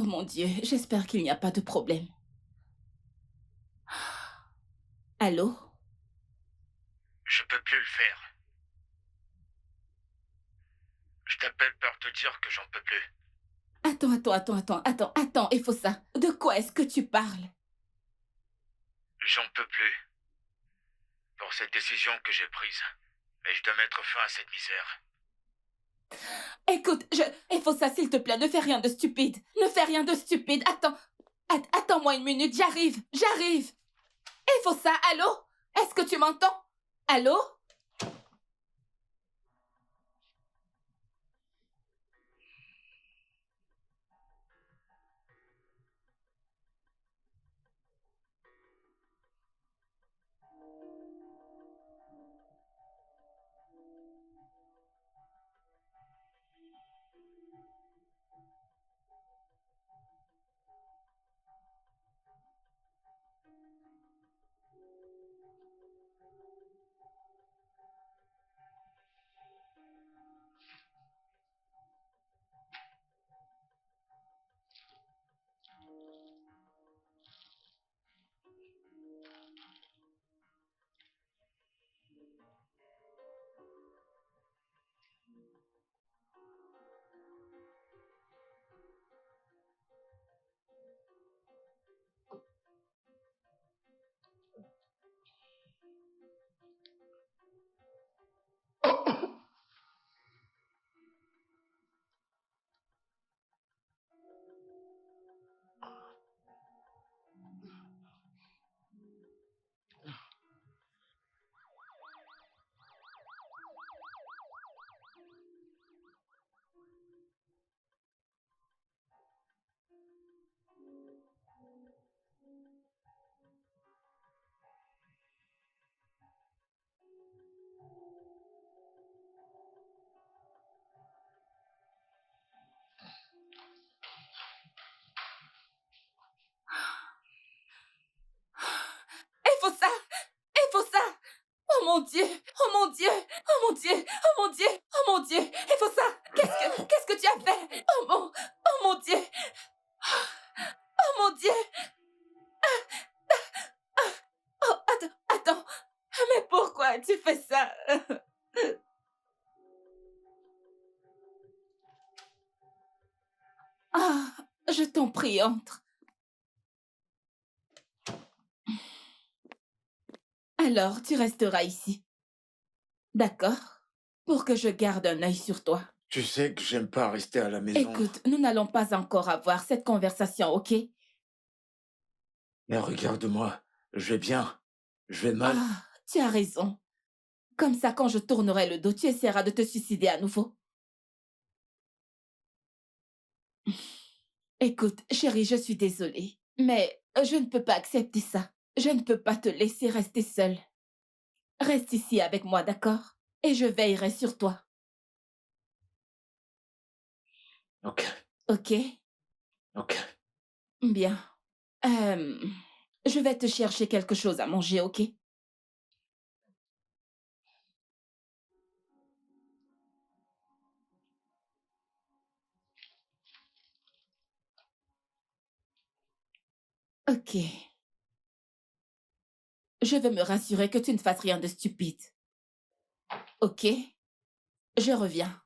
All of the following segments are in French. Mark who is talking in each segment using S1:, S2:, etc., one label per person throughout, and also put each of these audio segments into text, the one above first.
S1: mon Dieu, j'espère qu'il n'y a pas de problème. Allô?
S2: Je peux plus le faire. Je t'appelle pour te dire que j'en peux plus.
S1: Attends, Efosa. De quoi est-ce que tu parles?
S2: J'en peux plus. Pour cette décision que j'ai prise. Mais je dois mettre fin à cette misère.
S1: Écoute, Efosa, s'il te plaît, ne fais rien de stupide. Ne fais rien de stupide. Attends-moi une minute, j'arrive. Efosa, allô? Est-ce que tu m'entends? Allô? Efosa! Efosa! Oh mon Dieu! Oh mon Dieu! Oh mon Dieu! Oh mon Dieu! Oh mon Dieu! Efosa! Qu'est-ce que tu as fait? Oh mon Dieu! Oh mon Dieu! Oh, attends! Mais pourquoi tu fais ça? Ah, je t'en prie, entre. Alors, tu resteras ici. D'accord? Pour que je garde un œil sur toi.
S2: Tu sais que j'aime pas rester à la maison.
S1: Écoute, nous n'allons pas encore avoir cette conversation, ok?
S2: Mais regarde-moi. Je vais bien. Je vais mal.
S1: Ah, tu as raison. Comme ça, quand je tournerai le dos, tu essaieras de te suicider à nouveau. Écoute, chérie, je suis désolée, mais je ne peux pas accepter ça. Je ne peux pas te laisser rester seule. Reste ici avec moi, d'accord? Et je veillerai sur toi.
S2: Ok.
S1: Ok?
S2: Ok.
S1: Bien. Euh, je vais te chercher quelque chose à manger, ok? Ok. Je veux me rassurer que tu ne fasses rien de stupide. Ok? Je reviens.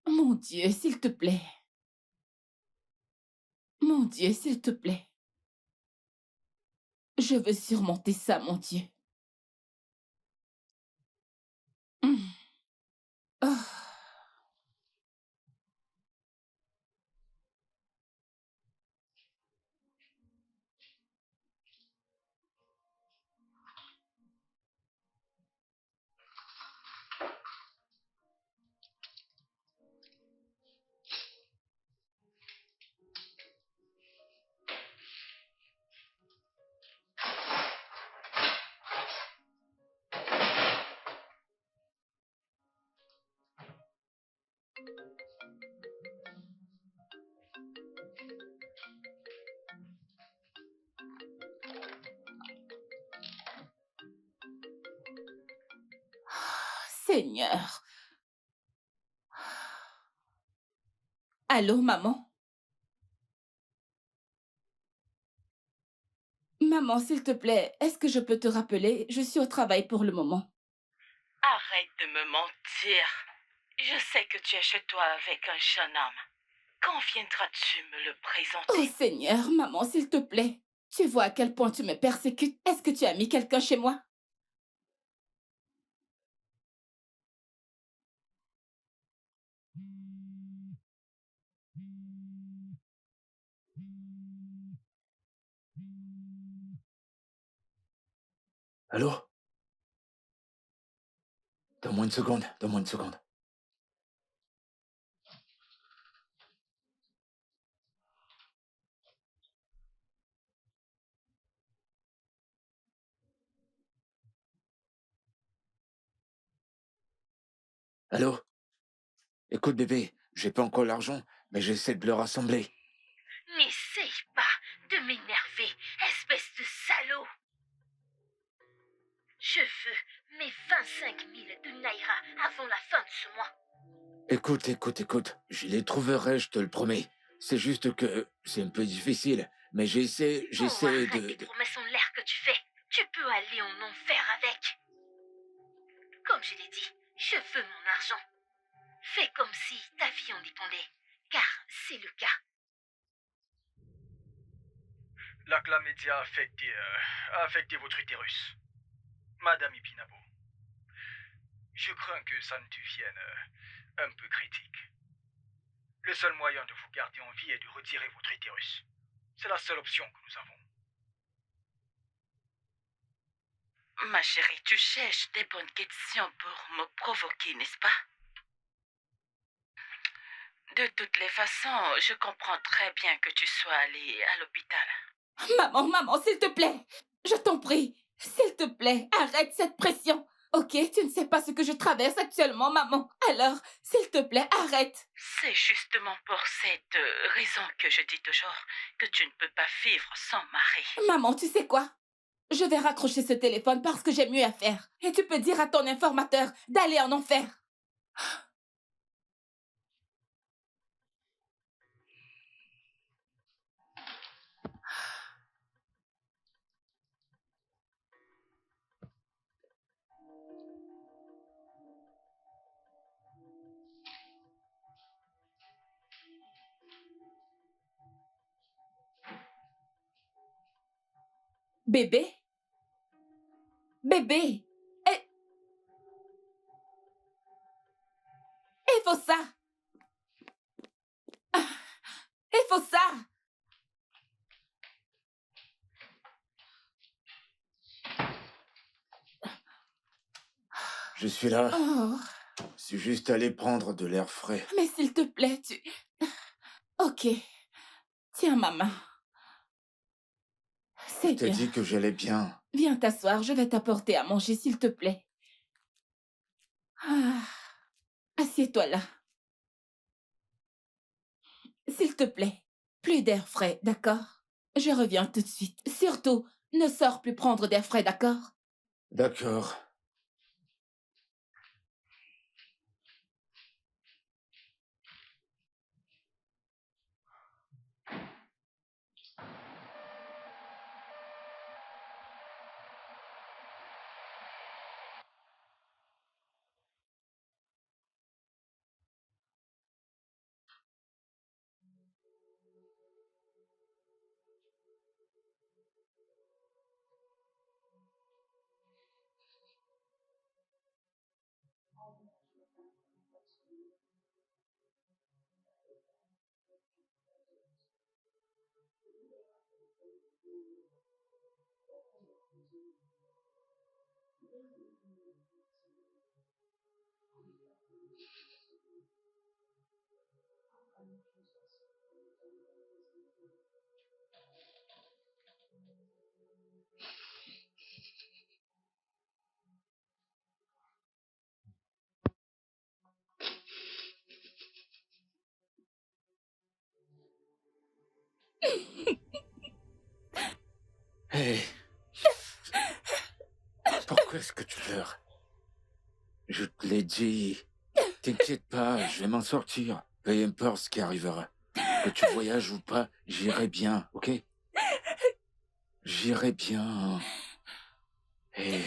S1: Mon Dieu, s'il te plaît. Mon Dieu, s'il te plaît. Je veux surmonter ça, mon Dieu. Hmm. Oh. Seigneur. Allô, maman? Maman, s'il te plaît, est-ce que je peux te rappeler? Je suis au travail pour le moment.
S3: Arrête de me mentir. Je sais que tu es chez toi avec un jeune homme. Quand viendras-tu me le
S1: Oh
S3: présenter?
S1: Seigneur, maman, s'il te plaît. Tu vois à quel point tu me persécutes. Est-ce que tu as mis quelqu'un chez moi?
S2: Allô? Donne-moi une seconde, donne-moi une seconde. Allô? Écoute bébé, j'ai pas encore l'argent, mais j'essaie de le rassembler.
S3: N'essaye pas de m'énerver, espèce de salaud. Je veux mes 25 000 de Naira avant la fin de ce mois.
S2: Écoute, je les trouverai, je te le promets. C'est juste que c'est un peu difficile, mais j'essaie
S3: Arrête
S2: de...
S3: les promesses en l'air que tu fais. Tu peux aller en enfer avec. Comme je l'ai dit, je veux mon argent. Fais comme si ta vie en dépendait, car c'est le cas.
S4: La chlamydia a affecté votre utérus. Madame Ipinabo, je crains que ça ne devienne un peu critique. Le seul moyen de vous garder en vie est de retirer votre utérus. C'est la seule option que nous avons.
S3: Ma chérie, tu cherches des bonnes questions pour me provoquer, n'est-ce pas? De toutes les façons, je comprends très bien que tu sois allée à l'hôpital.
S1: Maman, s'il te plaît. Je t'en prie. S'il te plaît, arrête cette pression. Ok, tu ne sais pas ce que je traverse actuellement, maman. Alors, s'il te plaît, arrête.
S3: C'est justement pour cette raison que je dis toujours que tu ne peux pas vivre sans mari.
S1: Maman, tu sais quoi? Je vais raccrocher ce téléphone parce que j'ai mieux à faire. Et tu peux dire à ton informateur d'aller en enfer. Bébé? Bébé? Il faut ça. Il faut ça.
S2: Je suis là,
S1: Oh,
S2: je suis juste allé prendre de l'air frais.
S1: mais s'il te plaît, tu... Ok. Tiens ma main.
S2: Je
S1: C'est
S2: t'ai
S1: bien.
S2: dit que j'allais bien.
S1: Viens t'asseoir, je vais t'apporter à manger, s'il te plaît. Ah, assieds-toi là. S'il te plaît, plus d'air frais, d'accord? Je reviens tout de suite. Surtout, ne sors plus prendre d'air frais, d'accord?
S2: D'accord. Hé, pourquoi est-ce que tu pleures? Je te l'ai dit. T'inquiète pas, je vais m'en sortir. Peu importe ce qui arrivera. Que tu voyages ou pas, j'irai bien, ok? J'irai bien. Et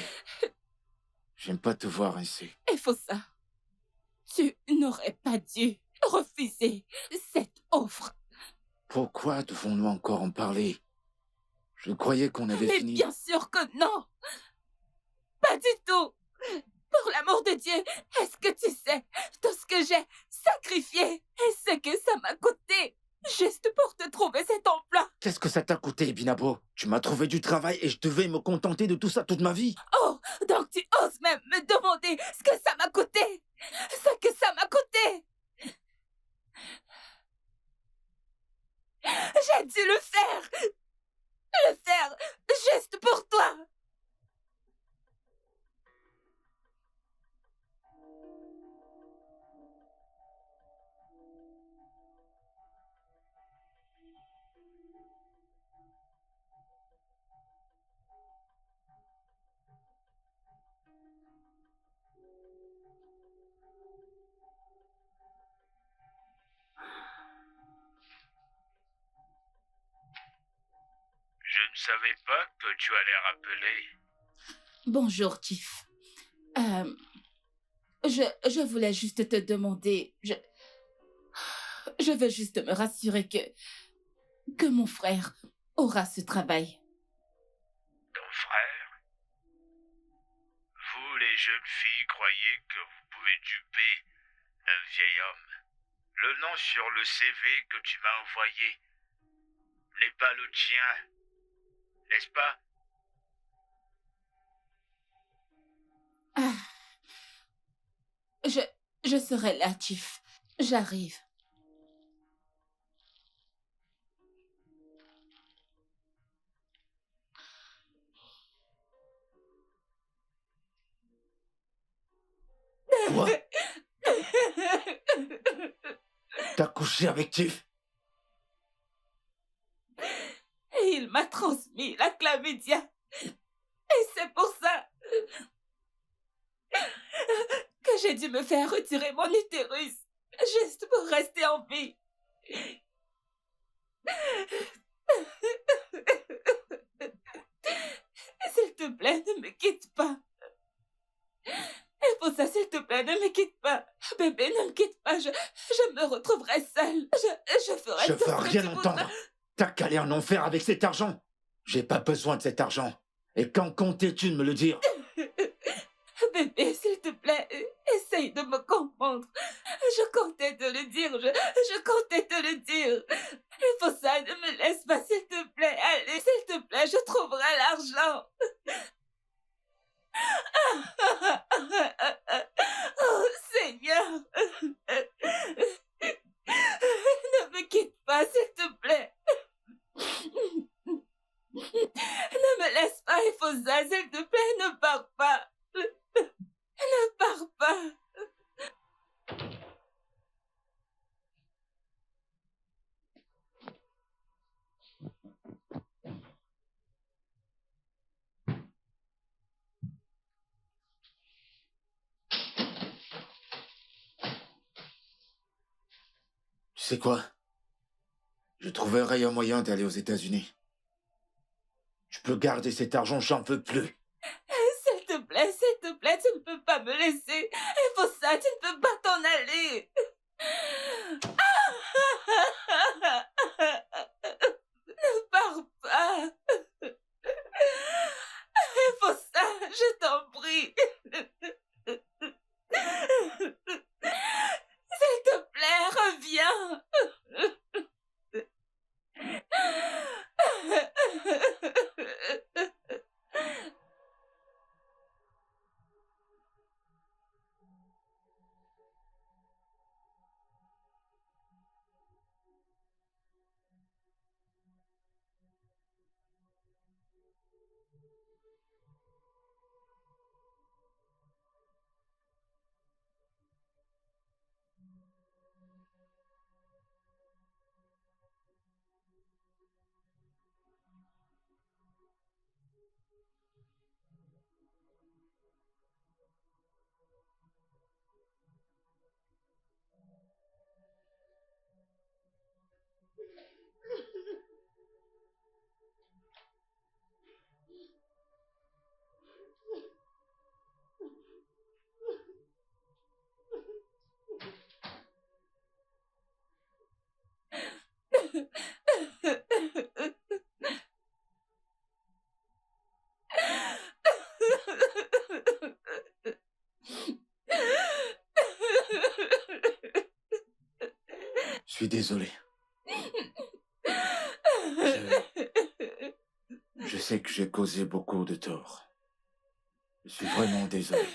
S2: j'aime pas te voir ainsi.
S1: Il faut ça. Tu n'aurais pas dû refuser cette offre.
S2: Pourquoi devons-nous encore en parler? Je croyais qu'on avait
S1: Mais
S2: fini.
S1: bien sûr que non. Pas du tout. Pour l'amour de Dieu, est-ce que tu sais tout ce que j'ai sacrifié et ce que ça m'a coûté juste pour te trouver cet emploi?
S2: Qu'est-ce que ça t'a coûté, Binabo? Tu m'as trouvé du travail et je devais me contenter de tout ça toute ma vie.
S1: Oh, donc tu oses même me demander ce que ça m'a coûté? Ce que ça m'a coûté? J'ai dû le faire! Le faire juste pour toi!
S2: Je ne savais pas que tu allais rappeler.
S1: Bonjour, Tiff. Je voulais juste te demander... Je veux juste me rassurer que mon frère aura ce travail.
S2: Ton frère? Vous, les jeunes filles, croyez que vous pouvez duper un vieil homme. Le nom sur le CV que tu m'as envoyé n'est pas le tien, n'est-ce pas?
S1: Ah, je serai là, Tiff. J'arrive.
S2: Quoi? T'as couché avec Tiff?
S1: Et il m'a transmis la chlamydia. Et c'est pour ça que j'ai dû me faire retirer mon utérus. Juste pour rester en vie. S'il te plaît, ne me quitte pas. Et pour ça, s'il te plaît, ne me quitte pas. Bébé, ne me quitte pas. Je me retrouverai seule. Je ferai
S2: Je
S1: tout
S2: veux
S1: ce que
S2: rien
S1: tu voudras.
S2: entendre. T'as qu'à aller en enfer avec cet argent. J'ai pas besoin de cet argent. Et quand comptais-tu de me le dire?
S1: Bébé, s'il te plaît, essaye de me comprendre. Je comptais te le dire, je comptais te le dire. Il faut ça, ne me laisse pas, s'il te plaît. Allez, s'il te plaît, je trouverai l'argent. Oh, Seigneur. Ne me quitte pas, s'il te plaît. Ne me laisse pas, il faut ça, s'il te plaît, ne pars pas. Ne pars pas.
S2: Tu sais quoi? Je trouverai un moyen d'aller aux États-Unis. Tu peux garder cet argent, j'en veux plus.
S1: S'il te plaît, tu ne peux pas me laisser. Il faut ça, tu ne peux pas t'en aller. Ne pars pas. Il faut ça, je t'en prie. S'il te plaît, reviens.
S5: désolé. Je sais que j'ai causé beaucoup de tort. Je suis vraiment désolé.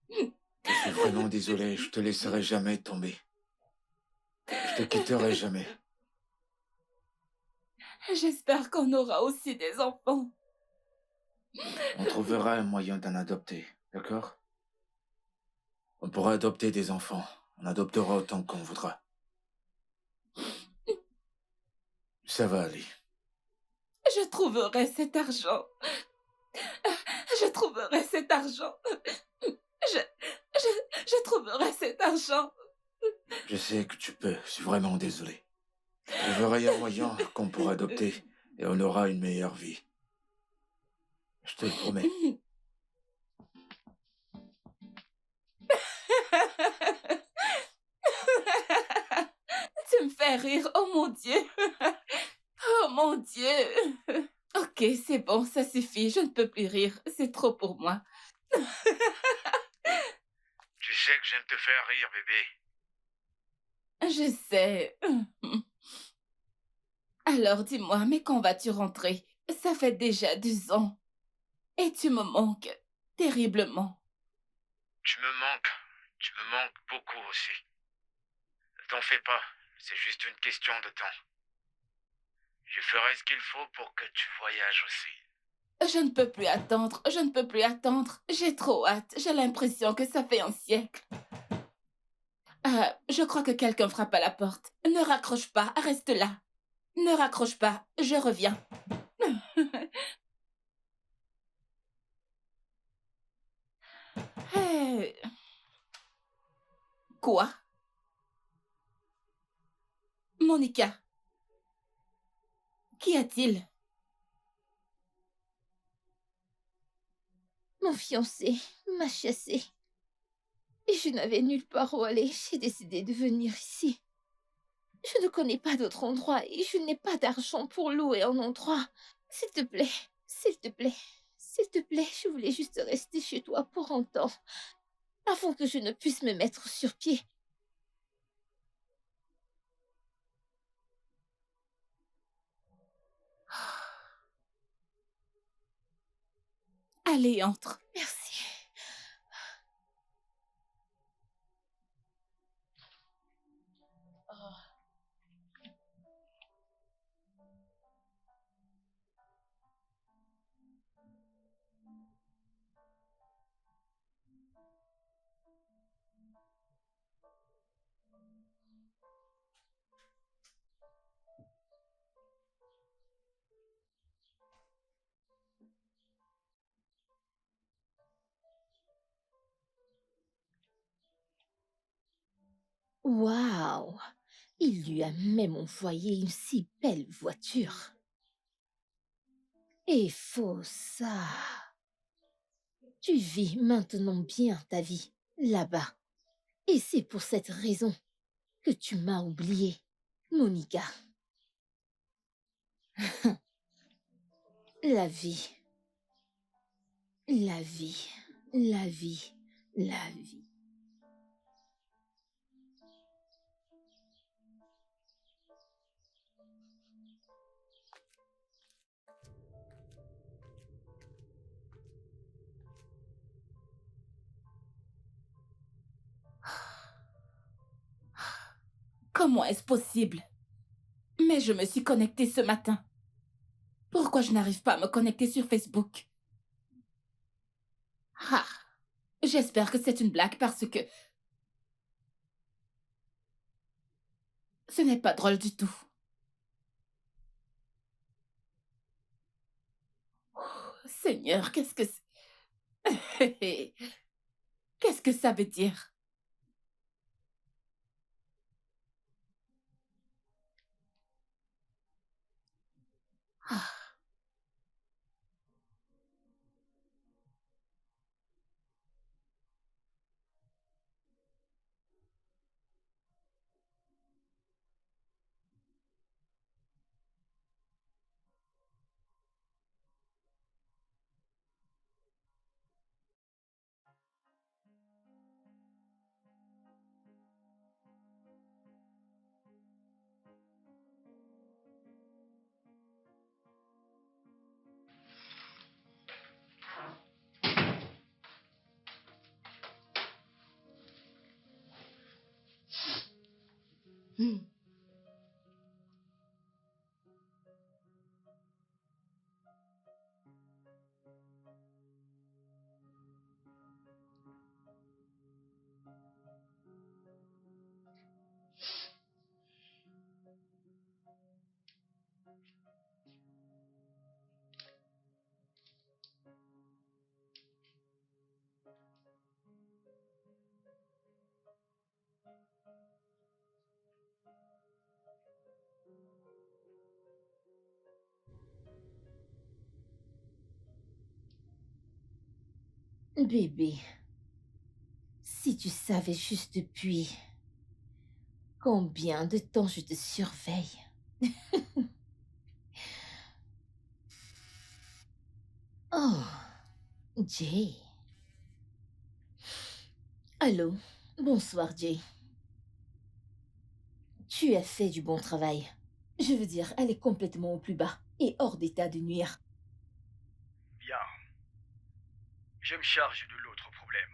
S5: Je suis vraiment désolé, je te laisserai jamais tomber. Je te quitterai jamais.
S1: J'espère qu'on aura aussi des enfants.
S5: On trouvera un moyen d'en adopter, d'accord? On pourra adopter des enfants. On adoptera autant qu'on voudra. Ça va aller.
S1: Je trouverai cet argent. Je trouverai cet argent. Je trouverai cet argent.
S5: Je sais que tu peux, je suis vraiment désolé. Je trouverai un moyen qu'on pourra adopter et on aura une meilleure vie. Je te le promets.
S1: Tu me fais rire, oh mon Dieu. Oh mon Dieu. Ok, c'est bon, ça suffit, je ne peux plus rire, c'est trop pour moi.
S2: Tu sais que j'aime te faire rire, bébé.
S1: Je sais. Alors dis-moi, mais quand vas-tu rentrer? Ça fait déjà 2 ans. Et tu me manques terriblement.
S2: Tu me manques. Tu me manques beaucoup aussi. Ne t'en fais pas, c'est juste une question de temps. Je ferai ce qu'il faut pour que tu voyages aussi.
S1: Je ne peux plus attendre, je ne peux plus attendre. J'ai trop hâte, j'ai l'impression que ça fait un siècle. Je crois que quelqu'un frappe à la porte. Ne raccroche pas, reste là. Ne raccroche pas, je reviens. Hey. Quoi? Monica? Qu'y a-t-il?
S3: Mon fiancé m'a chassée. Et je n'avais nulle part où aller. J'ai décidé de venir ici. Je ne connais pas d'autre endroit et je n'ai pas d'argent pour louer un endroit. S'il te plaît, s'il te plaît, s'il te plaît, je voulais juste rester chez toi pour un temps, avant que je ne puisse me mettre sur pied.
S1: Allez, entre.
S3: Merci. Waouh! Il lui a même envoyé une si belle voiture. Et faut ça. Tu vis maintenant bien ta vie, là-bas. Et c'est pour cette raison que tu m'as oublié, Monica. La vie, la vie, la vie, la vie.
S1: Comment est-ce possible? Mais je me suis connectée ce matin. Pourquoi je n'arrive pas à me connecter sur Facebook? Ah, j'espère que c'est une blague parce que ce n'est pas drôle du tout. Oh, Seigneur, qu'est-ce que c'est? Qu'est-ce que ça veut dire? Ah. Hmm. Bébé, si tu savais juste depuis combien de temps je te surveille. Oh, Jay. Allô, bonsoir Jay. Tu as fait du bon travail. Je veux dire, elle est complètement au plus bas et hors d'état de nuire.
S4: Bien. Je me charge de l'autre problème.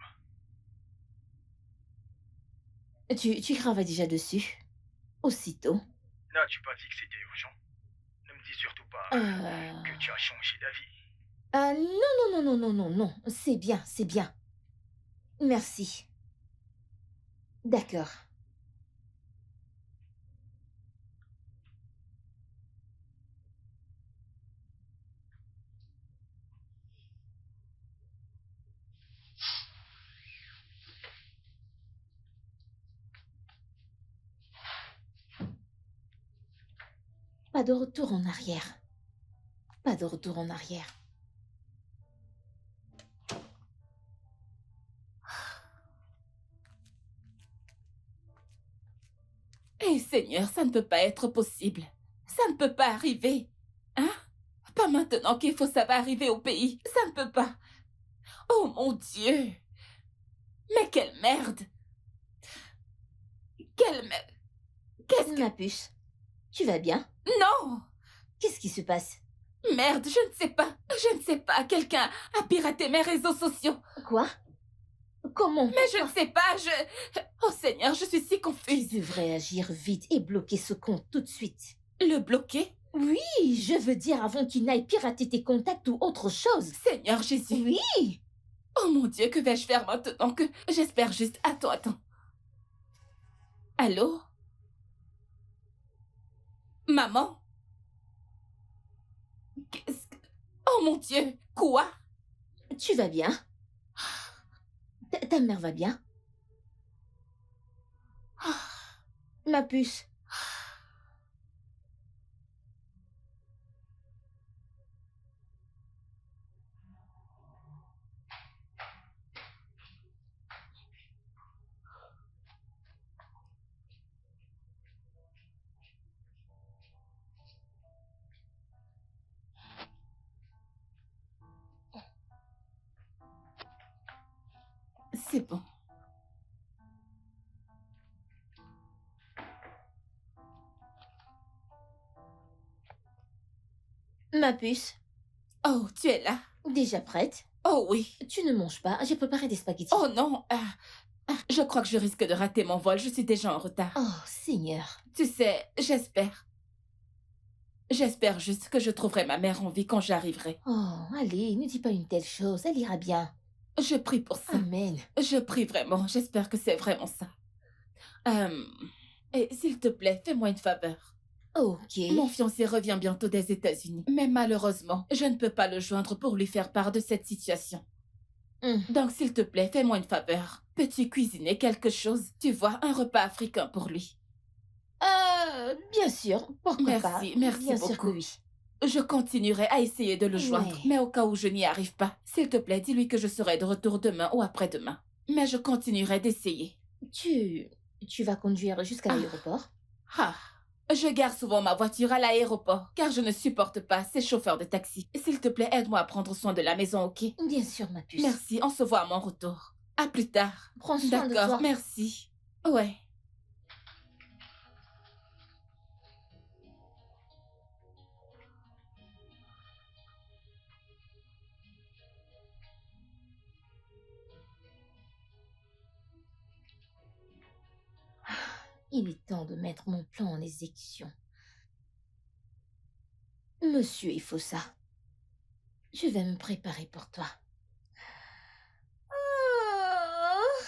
S1: Tu travailles déjà dessus? Aussitôt?
S4: N'as-tu pas dit que c'était urgent? Ne me dis surtout pas que tu as changé d'avis.
S1: Non, non, non, non, non, non, non. C'est bien, c'est bien. Merci. D'accord. Pas de retour en arrière. Pas de retour en arrière. Eh Seigneur, ça ne peut pas être possible. Ça ne peut pas arriver. Hein? Pas maintenant qu'il faut ça va arriver au pays. Ça ne peut pas. Oh mon Dieu. Mais quelle merde. Quelle merde. Qu'est-ce que...
S6: Ma puce, tu vas bien?
S1: Non!
S6: Qu'est-ce qui se passe?
S1: Merde, je ne sais pas. Je ne sais pas. Quelqu'un a piraté mes réseaux sociaux.
S6: Quoi? Comment?
S1: Mais je ne sais pas, Oh Seigneur, je suis si
S6: Tu
S1: confuse.
S6: devrais agir vite et bloquer ce compte tout de suite.
S1: Le bloquer?
S6: Oui, je veux dire avant qu'il n'aille pirater tes contacts ou autre chose.
S1: Seigneur Jésus.
S6: Oui!
S1: Oh mon Dieu, que vais-je faire maintenant que... J'espère juste... Attends. Allô? Maman? Qu'est-ce que... Oh mon Dieu! Quoi?
S6: Tu vas bien? Ta mère va bien? Ma puce.
S1: C'est bon.
S6: Ma puce.
S1: Oh, tu es là?
S6: Déjà prête?
S1: Oh oui.
S6: Tu ne manges pas, j'ai préparé des spaghettis.
S1: Oh non. Je crois que je risque de rater mon vol. Je suis déjà en retard.
S6: Oh, Seigneur.
S1: Tu sais, j'espère. J'espère juste que je trouverai ma mère en vie quand j'arriverai.
S6: Oh, allez, ne dis pas une telle chose, elle ira bien.
S1: Je prie pour ça.
S6: Amen.
S1: Je prie vraiment. J'espère que c'est vraiment ça. Et s'il te plaît, fais-moi une faveur.
S6: Ok.
S1: Mon fiancé revient bientôt des États-Unis. Mais malheureusement, je ne peux pas le joindre pour lui faire part de cette situation. Donc, s'il te plaît, fais-moi une faveur. Peux-tu cuisiner quelque chose? Tu vois, un repas africain pour lui.
S6: Bien sûr, pourquoi pas?
S1: Merci
S6: Bien
S1: beaucoup.
S6: sûr que oui.
S1: Je continuerai à essayer de le joindre,
S6: Ouais.
S1: mais au cas où je n'y arrive pas, s'il te plaît, dis-lui que je serai de retour demain ou après-demain. Mais je continuerai d'essayer.
S6: Tu vas conduire jusqu'à l'aéroport?
S1: Je gare souvent ma voiture à l'aéroport, car je ne supporte pas ces chauffeurs de taxi. S'il te plaît, aide-moi à prendre soin de la maison, ok?
S6: Bien sûr, ma puce.
S1: Merci, on se voit à mon retour. À plus tard.
S6: Prends soin de
S1: D'accord,
S6: toi.
S1: merci. Ouais.
S6: il est temps de mettre mon plan en exécution. Monsieur Ifosa, je vais me préparer pour toi. Oh.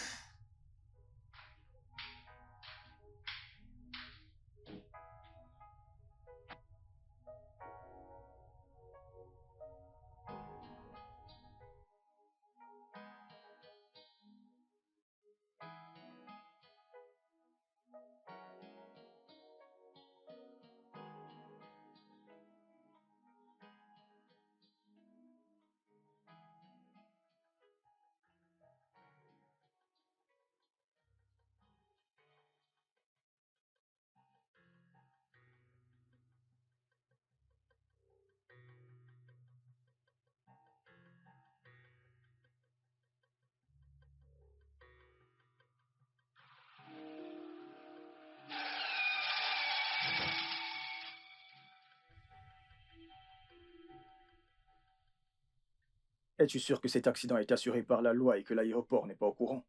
S4: Es-tu sûr que cet accident est assuré par la loi et que l'aéroport n'est pas au courant?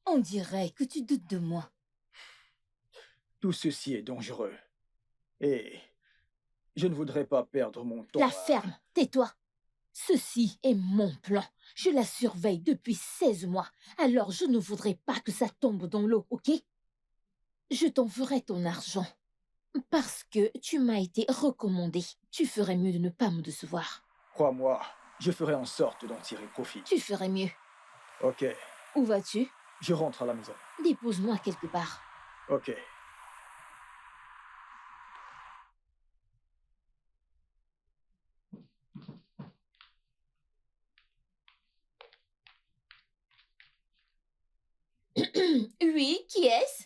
S6: On dirait que tu doutes de moi.
S4: Tout ceci est dangereux. Et je ne voudrais pas perdre mon temps.
S6: La ferme, tais-toi. Ceci est mon plan. Je la surveille depuis 16 mois. Alors je ne voudrais pas que ça tombe dans l'eau, ok? Je t'en ferai ton argent. Parce que tu m'as été recommandé. Tu ferais mieux de ne pas me décevoir.
S4: Crois-moi, je ferai en sorte d'en tirer profit.
S6: Tu ferais mieux.
S4: Ok,
S6: Où vas-tu?
S4: je rentre à la maison.
S6: Dépose-moi quelque part.
S4: Ok.
S6: Oui, qui est-ce?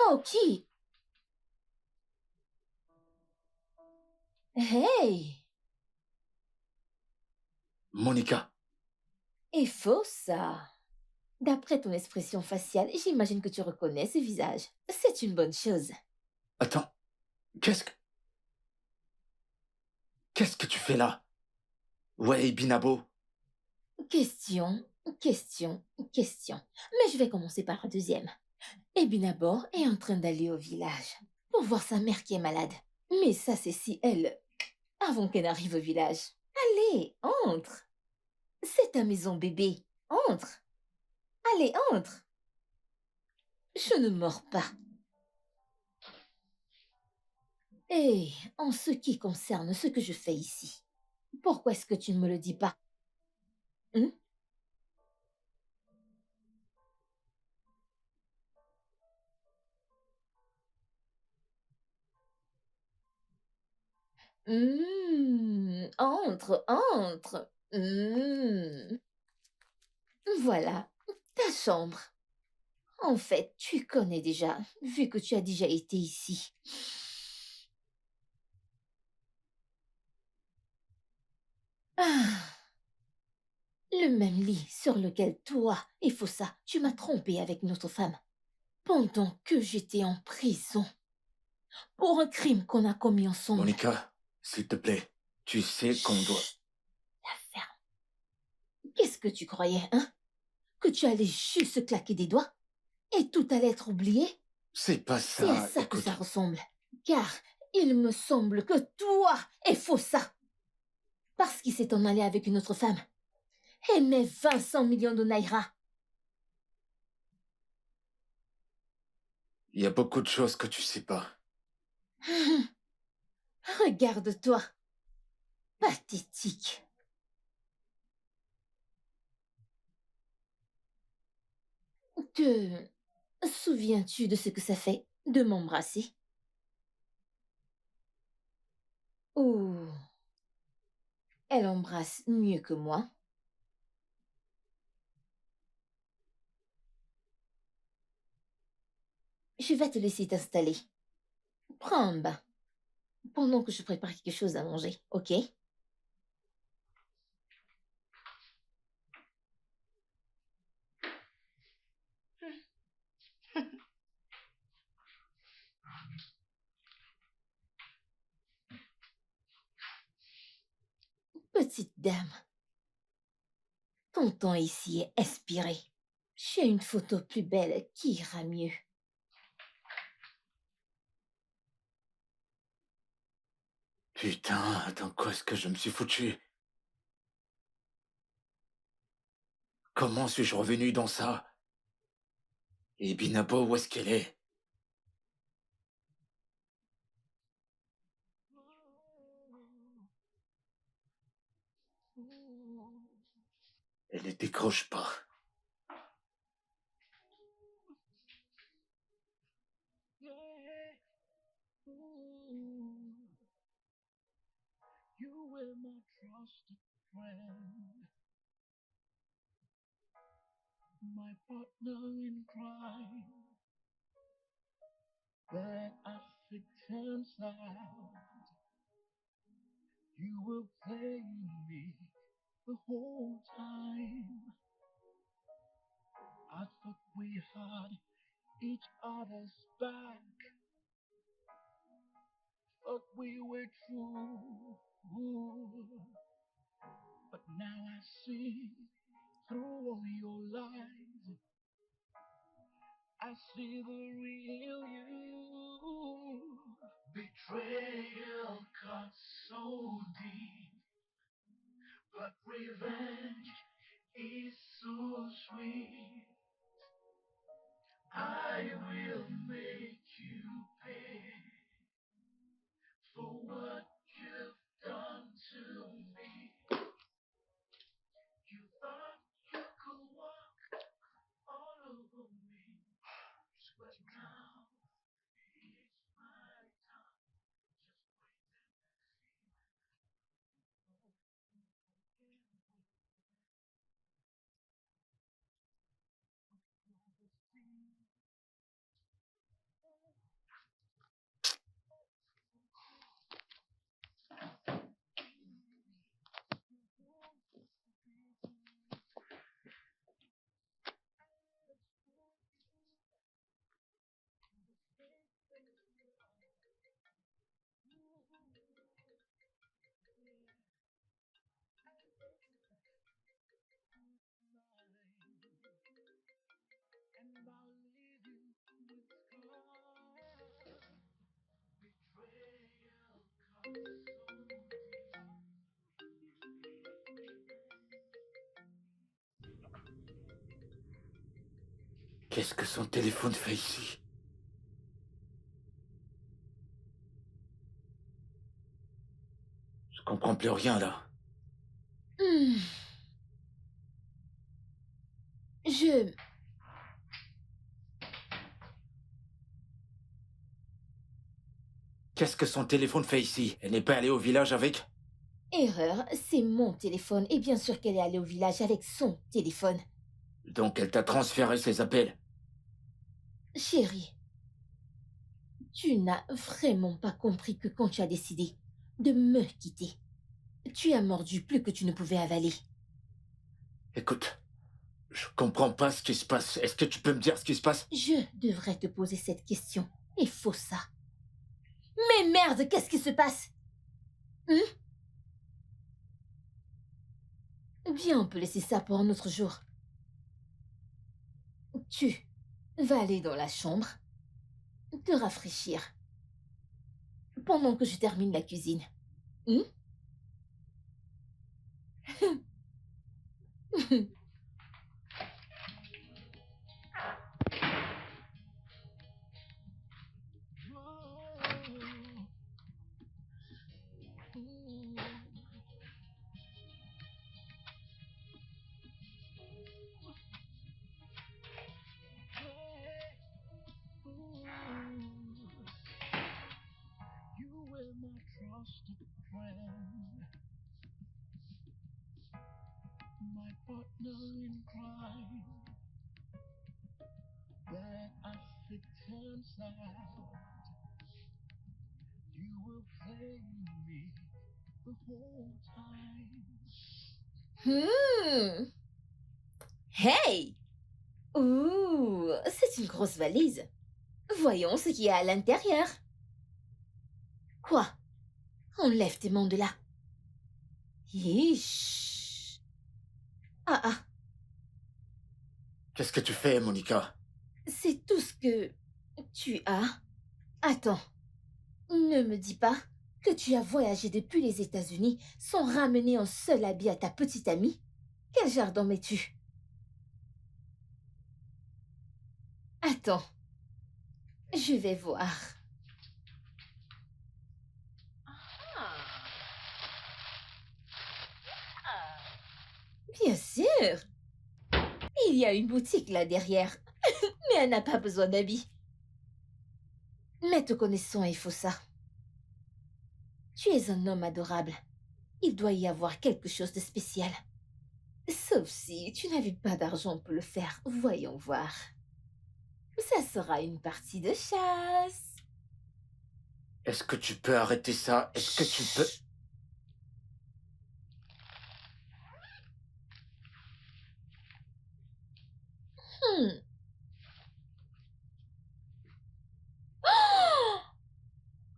S6: Oh, qui? Hey!
S5: Monica,
S6: Et faux ça. D'après ton expression faciale, j'imagine que tu reconnais ce visage. C'est une bonne chose.
S5: attends. Qu'est-ce que... Qu'est-ce que tu fais là? Ouais, Binabo.
S6: Question, question, question. Mais je vais commencer par la deuxième. Ebinabor est en train d'aller au village pour voir sa mère qui est malade. Mais ça, c'est si elle... avant qu'elle n'arrive au village. Allez, entre. C'est ta maison, bébé. Entre. Allez, entre. Je ne mords pas. Et en ce qui concerne ce que je fais ici, pourquoi est-ce que tu ne me le dis pas? Hein? Entre, entre. Voilà, ta chambre. En fait, tu connais déjà, vu que tu as déjà été ici. Ah, le même lit sur lequel toi, et Fossa, tu m'as trompé avec une autre femme, pendant que j'étais en prison, pour un crime qu'on a commis ensemble.
S5: Monica, s'il te plaît, tu sais qu'on doit...
S6: Chut, la ferme. Qu'est-ce que tu croyais, hein? Que tu allais juste claquer des doigts et tout allait être oublié?
S5: C'est pas
S6: C'est à
S5: ça,
S6: ça que
S5: écoute.
S6: ça ressemble. Car il me semble que toi est faux ça. Parce qu'il s'est en allé avec une autre femme. Et mes 200 millions de naira.
S5: Il y a beaucoup de choses que tu sais pas.
S6: Regarde-toi. Pathétique. Te souviens-tu de ce que ça fait de m'embrasser? Oh, elle embrasse mieux que moi. Je vais te laisser t'installer. Prends un bain. Pendant que je prépare quelque chose à manger, ok? Petite dame, ton temps ici est expiré. J'ai une photo plus belle qui ira mieux.
S5: Putain, dans quoi est-ce que je me suis foutu? Comment suis-je revenu dans ça? Et Binabo, où est-ce qu'elle est? Elle ne décroche pas.
S7: You were my trusted friend, my partner in crime. Then as it turns out, you were playing me the whole time. I thought we had each other's back, thought we were true. But now I see through all your lies, I see the real you. Betrayal cuts so deep, but revenge is so sweet. I will make you pay for what you've done to me. You thought you could walk all over me, but now it's my time. And I'll leave you with scars. Betrayal comes so
S5: Qu'est-ce que son téléphone fait ici? Je comprends plus rien là.
S6: Hmm. Je...
S5: Qu'est-ce que son téléphone fait ici? Elle n'est pas allée au village avec?
S6: Erreur, c'est mon téléphone. Et bien sûr qu'elle est allée au village avec son téléphone.
S5: Donc elle t'a transféré ses appels.
S6: Chérie, tu n'as vraiment pas compris que quand tu as décidé de me quitter, tu as mordu plus que tu ne pouvais avaler.
S5: Écoute, je comprends pas ce qui se passe. Est-ce que tu peux me dire ce qui se passe?
S6: Je devrais te poser cette question. Et faut ça. Mais merde, qu'est-ce qui se passe? Viens, on peut laisser ça pour un autre jour. Tu vas aller dans la chambre, te rafraîchir, pendant que je termine la cuisine.
S7: you were my trusted friend, my partner in crime. But as it turns out, you were playing me the whole time.
S6: Hey! Ouh, c'est une grosse valise. Voyons ce qu'il y a à l'intérieur. Quoi? Enlève tes mains de là. Hiche. Ah,
S5: Qu'est-ce que tu fais, Monica?
S6: c'est tout ce que tu as. Attends, ne me dis pas que tu as voyagé depuis les États-Unis sans ramener un seul habit à ta petite amie? Quel jardin mets-tu? Attends, je vais voir. Bien sûr, il y a une boutique là derrière, mais elle n'a pas besoin d'habits. Mais te connaissant, il faut ça. Tu es un homme adorable. Il doit y avoir quelque chose de spécial. Sauf si tu n'avais pas d'argent pour le faire. Voyons voir. Ça sera une partie de chasse.
S5: Est-ce que tu peux arrêter ça? Est-ce que tu peux...
S6: Hmm.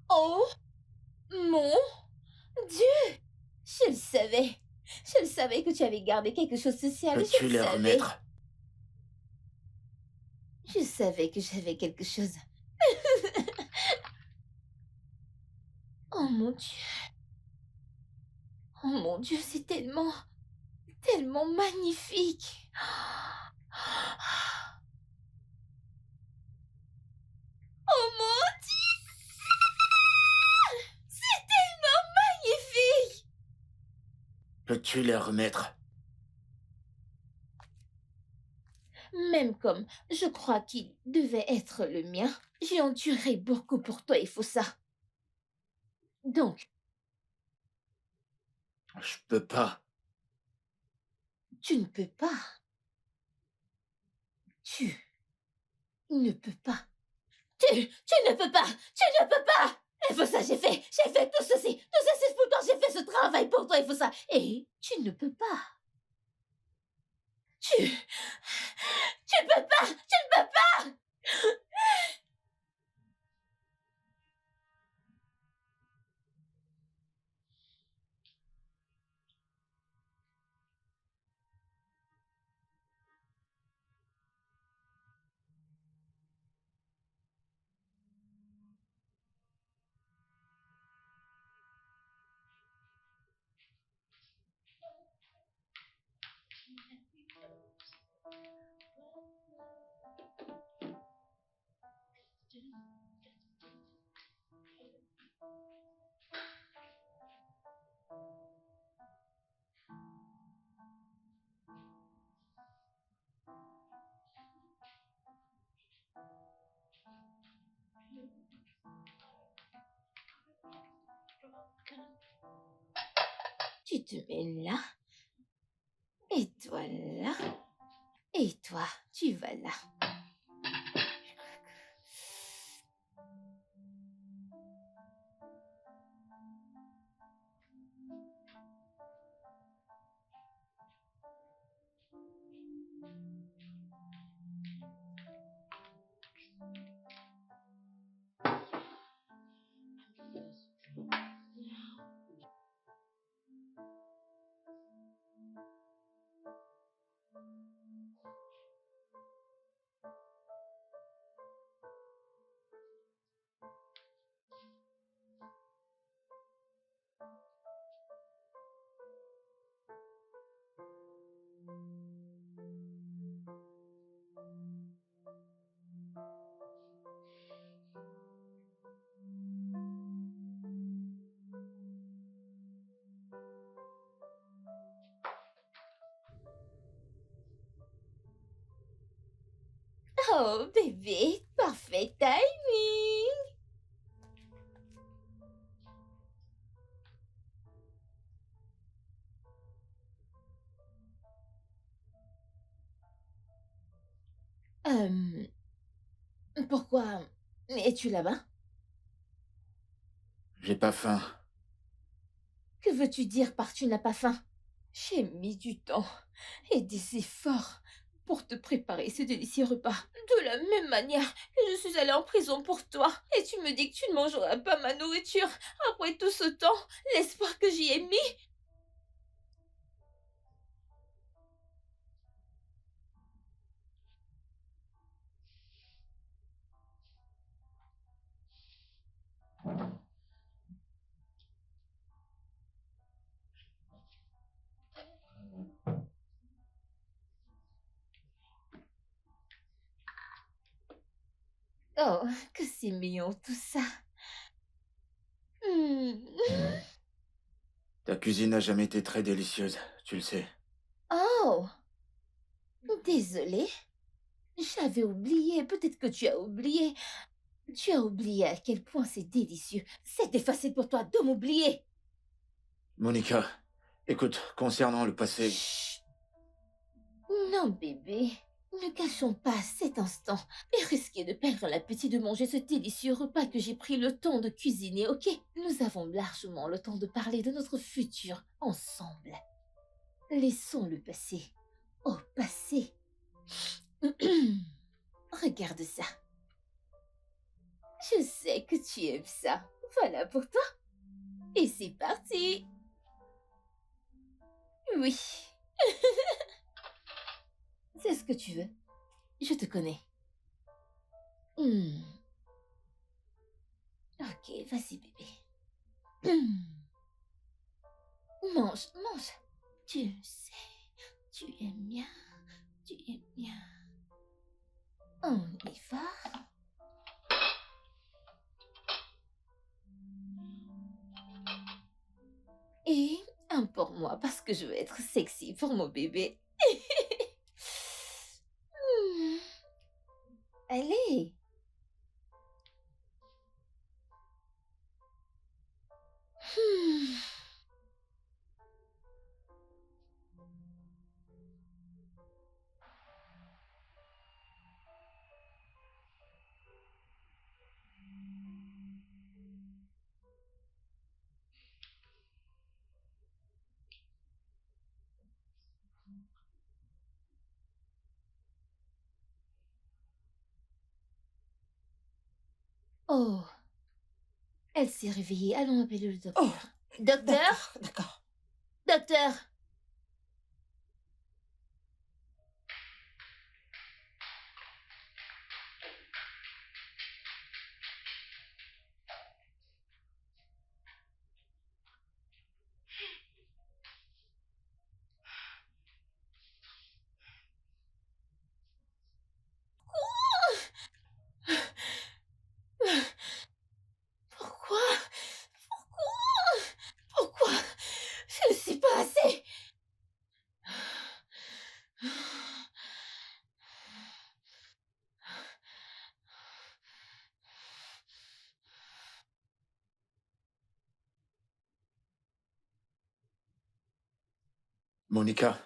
S6: Oh mon Dieu! Je le savais. Je le savais que tu avais gardé quelque chose de spécial. Je
S5: Peux-tu
S6: le
S5: les
S6: savais.
S5: remettre?
S6: Je savais que j'avais quelque chose. Oh mon Dieu. Oh mon Dieu, c'est tellement, tellement magnifique. Oh mon Dieu, c'est tellement magnifique.
S5: Peux-tu les remettre?
S6: Même comme je crois qu'il devait être le mien, j'ai enduré beaucoup pour toi, il faut ça. Donc,
S5: Je peux pas.
S6: tu ne peux pas. Tu ne peux pas. Tu ne peux pas. Tu ne peux pas. Il faut ça, j'ai fait tout ceci. Tout ceci pour toi, j'ai fait ce travail pour toi, il faut ça. Et tu ne peux pas. Tu peux pas. Tu ne peux pas. Tu te mets là. Et toi là. Et toi, tu vas là. Oh, bébé, parfait timing. Pourquoi es-tu là-bas?
S5: J'ai pas faim.
S6: Que veux-tu dire par tu n'as pas faim? J'ai mis du temps et des efforts pour te préparer ce délicieux repas. De la même manière que je suis allée en prison pour toi. Et tu me dis que tu ne mangeras pas ma nourriture. Après tout ce temps, l'espoir que j'y ai mis. Oh, que c'est mignon tout ça. Hmm.
S5: Ta cuisine n'a jamais été très délicieuse, tu le sais.
S6: Oh, désolée. J'avais oublié. Peut-être que tu as oublié. Tu as oublié à quel point c'est délicieux. C'était facile pour toi de m'oublier.
S5: Monica, écoute, concernant le passé,
S6: Chut. Non, bébé. Ne cachons pas cet instant et risquer de perdre l'appétit de manger ce délicieux repas que j'ai pris le temps de cuisiner, ok? Nous avons largement le temps de parler de notre futur ensemble. Laissons le passé au passé. Regarde ça. Je sais que tu aimes ça. Voilà pour toi. Et c'est parti. Oui. C'est ce que tu veux. Je te connais. Hmm. Ok, vas-y bébé. Mange, mange. Tu sais, tu aimes bien. Tu aimes bien. On y va. Et un pour moi parce que je veux être sexy pour mon bébé. Hmm. Allez. Hmm. Oh, elle s'est réveillée. Allons appeler le docteur.
S1: Oh,
S6: Docteur?
S1: d'accord.
S6: Docteur? Pourquoi? Pourquoi? Pourquoi? Je ne suis pas assez.
S5: Monica,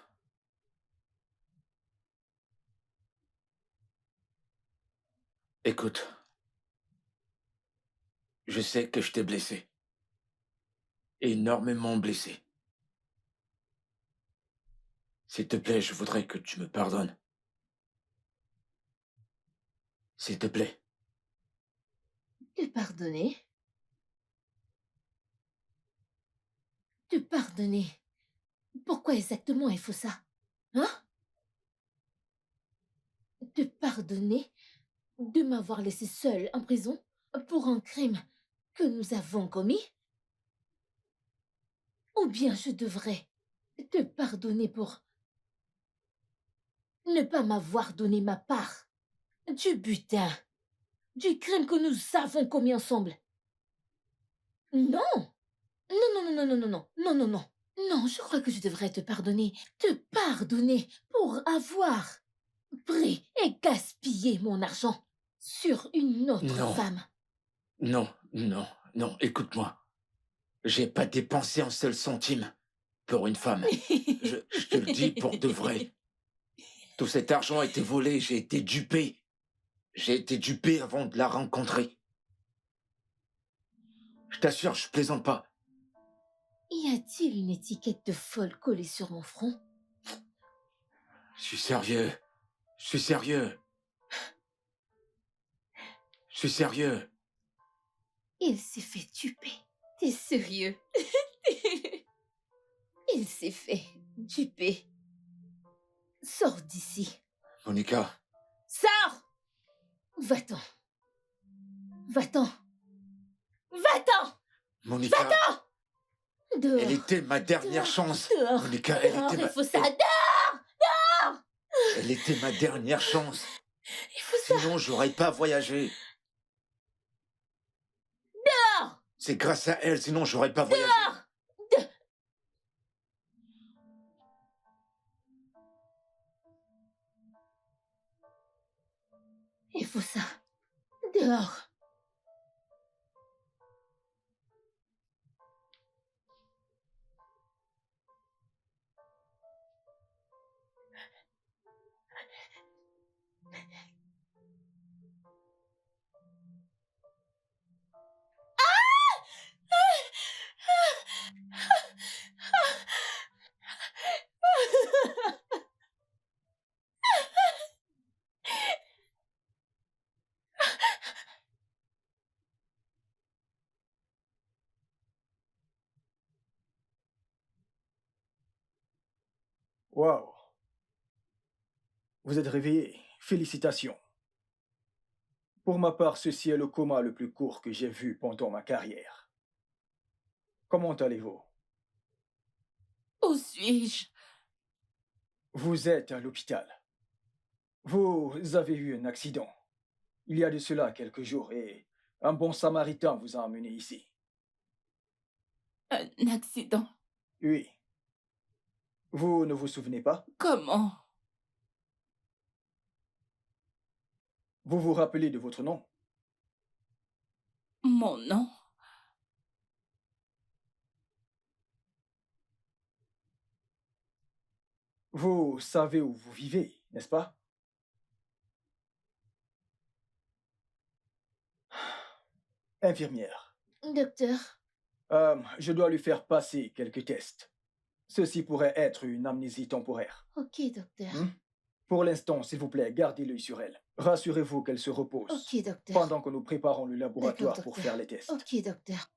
S5: écoute, je sais que je t'ai blessé. Énormément blessé. S'il te plaît, je voudrais que tu me pardonnes. S'il te plaît.
S6: Te pardonner? Te pardonner? Pourquoi exactement il faut ça? Hein? Te pardonner de m'avoir laissé seule en prison pour un crime que nous avons commis? Ou bien je devrais te pardonner pour ne pas m'avoir donné ma part du butin, du crime que nous avons commis ensemble? Non! Non, non, non, non, non, non, non, non, non, non. Non, je crois que je devrais te pardonner pour avoir pris et gaspillé mon argent sur une autre
S5: Non.
S6: femme.
S5: Non, non, non, écoute-moi. J'ai pas dépensé un seul centime pour une femme. Je te le dis pour de vrai. Tout cet argent a été volé, j'ai été dupé. J'ai été dupé avant de la rencontrer. Je t'assure, je plaisante pas.
S6: Y a-t-il une étiquette de folle collée sur mon front?
S5: Je suis sérieux. Je suis sérieux. Je suis sérieux.
S6: Il s'est fait duper. T'es sérieux? Il s'est fait duper. Sors d'ici.
S5: Monica,
S6: Sors! Va-t'en. Va-t'en. Va-t'en!
S5: Monica,
S6: Dehors.
S5: elle était ma dernière
S6: Dehors.
S5: chance.
S6: Dehors.
S5: Monica, elle
S6: Dehors,
S5: était
S6: il
S5: ma...
S6: faut ça. Dehors!
S5: Elle était ma dernière chance.
S6: Il faut ça.
S5: Sinon, j'aurais pas voyagé. C'est grâce à elle, sinon j'aurais pas voyagé.
S6: Il faut ça. Dehors.
S4: Waouh. Vous êtes réveillé. Félicitations. Pour ma part, ceci est le coma le plus court que j'ai vu pendant ma carrière. Comment allez-vous?
S1: Où suis-je?
S4: Vous êtes à l'hôpital. Vous avez eu un accident. Il y a de cela quelques jours et un bon samaritain vous a emmené ici.
S1: Un accident?
S4: Oui. Vous ne vous souvenez pas?
S1: Comment?
S4: Vous vous rappelez de votre nom?
S1: Mon nom?
S4: Vous savez où vous vivez, n'est-ce pas? Infirmière,
S6: Docteur,
S4: je dois lui faire passer quelques tests. Ceci pourrait être une amnésie temporaire.
S6: ok, docteur.
S4: Pour l'instant, s'il vous plaît, gardez l'œil sur elle. Rassurez-vous qu'elle se repose
S6: Ok, docteur.
S4: pendant que nous préparons le laboratoire
S6: D'accord,
S4: pour
S6: docteur.
S4: faire les tests.
S6: Ok, docteur.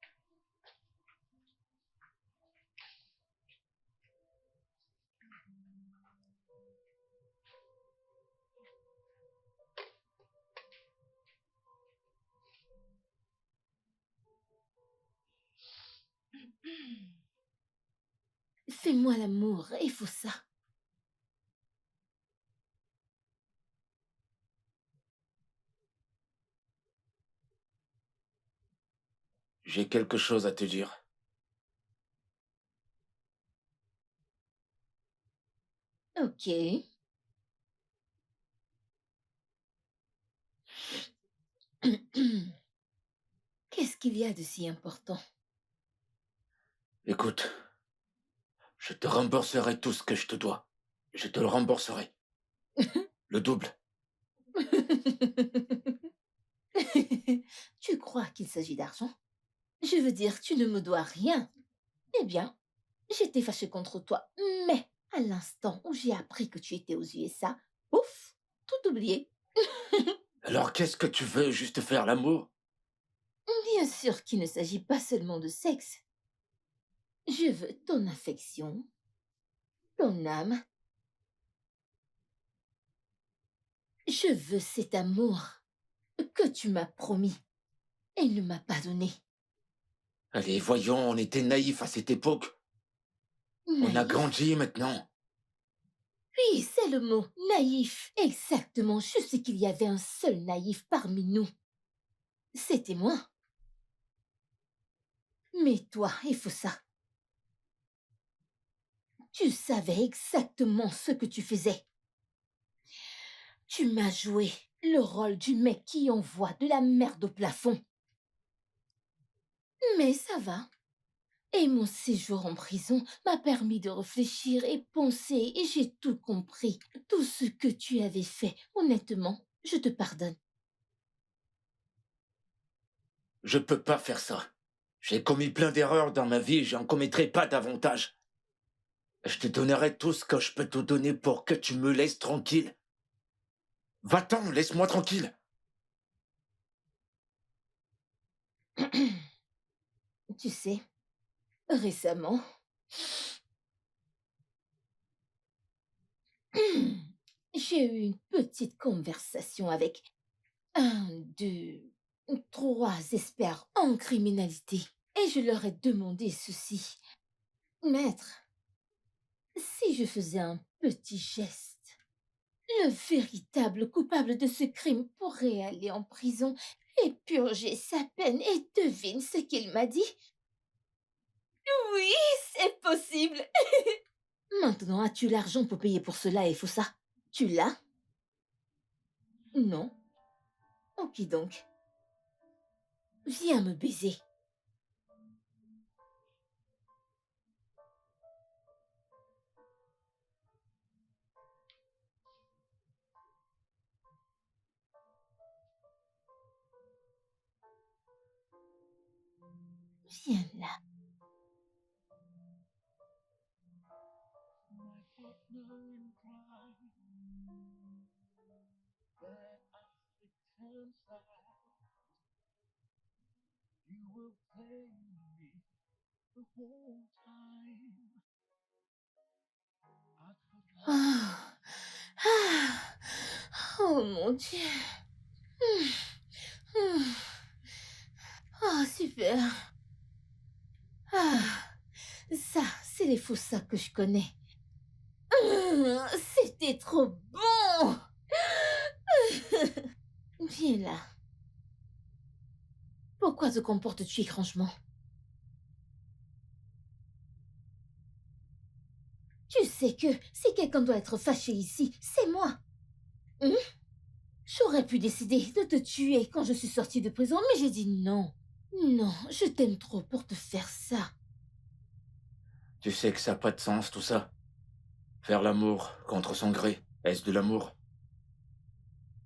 S6: Fais-moi l'amour, il faut ça.
S5: J'ai quelque chose à te dire.
S6: Ok. Qu'est-ce qu'il y a de si important?
S5: Écoute, je te rembourserai tout ce que je te dois. Je te le rembourserai. Le double.
S6: Tu crois qu'il s'agit d'argent? Je veux dire, tu ne me dois rien. Eh bien, j'étais fâchée contre toi, mais à l'instant où j'ai appris que tu étais aux USA, ouf, tout oublié.
S5: Alors qu'est-ce que tu veux, juste faire l'amour?
S6: Bien sûr qu'il ne s'agit pas seulement de sexe. Je veux ton affection, ton âme. Je veux cet amour que tu m'as promis et ne m'as pas donné.
S5: Allez, voyons, on était naïfs à cette époque. On a
S6: Naïf.
S5: grandi maintenant.
S6: Oui, c'est le mot, naïf. Exactement, je sais qu'il y avait un seul naïf parmi nous. C'était moi. Mais toi, il faut ça. Tu savais exactement ce que tu faisais. Tu m'as joué le rôle du mec qui envoie de la merde au plafond. Mais ça va. Et mon séjour en prison m'a permis de réfléchir et penser et j'ai tout compris. Tout ce que tu avais fait, honnêtement, je te pardonne.
S5: Je peux pas faire ça. J'ai commis plein d'erreurs dans ma vie, j'en commettrai pas davantage. Je te donnerai tout ce que je peux te donner pour que tu me laisses tranquille. Va-t'en, laisse-moi tranquille.
S6: Tu sais, récemment, j'ai eu une petite conversation avec 1, 2, 3 experts en criminalité et je leur ai demandé ceci. Maître, si je faisais un petit geste, le véritable coupable de ce crime pourrait aller en prison et purger sa peine et devine ce qu'il m'a dit.
S1: Oui, c'est possible.
S6: Maintenant, as-tu l'argent pour payer pour cela, Efosa? Tu l'as? Non. Ok donc. Viens me baiser. Viens là.
S7: My partner in crime, that I stick inside. You will play me the whole time. I could
S6: Ah. Ah. Oh mon Dieu. Ah, super. Ah, ça, c'est les Fossa que je connais. C'était trop bon. Viens là. Pourquoi te comportes-tu étrangement? Tu sais que si quelqu'un doit être fâché ici, c'est moi. J'aurais pu décider de te tuer quand je suis sortie de prison, mais j'ai dit non. Non, je t'aime trop pour te faire ça.
S5: Tu sais que ça n'a pas de sens, tout ça. Faire l'amour contre son gré, est-ce de l'amour?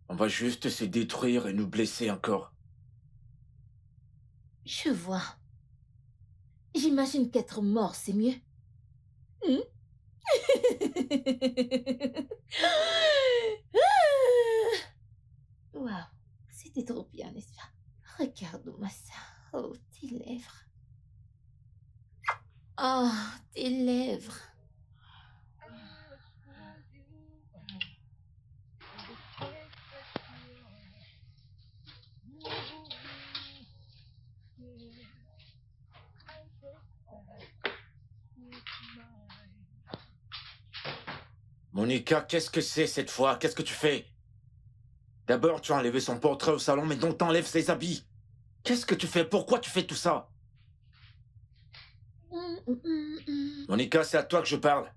S5: On va juste se détruire et nous blesser encore.
S6: Je vois. J'imagine qu'être mort, c'est mieux. Waouh, c'était trop bien, n'est-ce pas? Regarde-moi ça. Oh, tes lèvres. Oh, tes lèvres.
S5: Monica, qu'est-ce que c'est cette fois? Qu'est-ce que tu fais? D'abord, tu as enlevé son portrait au salon, maintenant t'enlèves ses habits. Qu'est-ce que tu fais? Pourquoi tu fais tout ça? Monica, c'est à toi que je parle.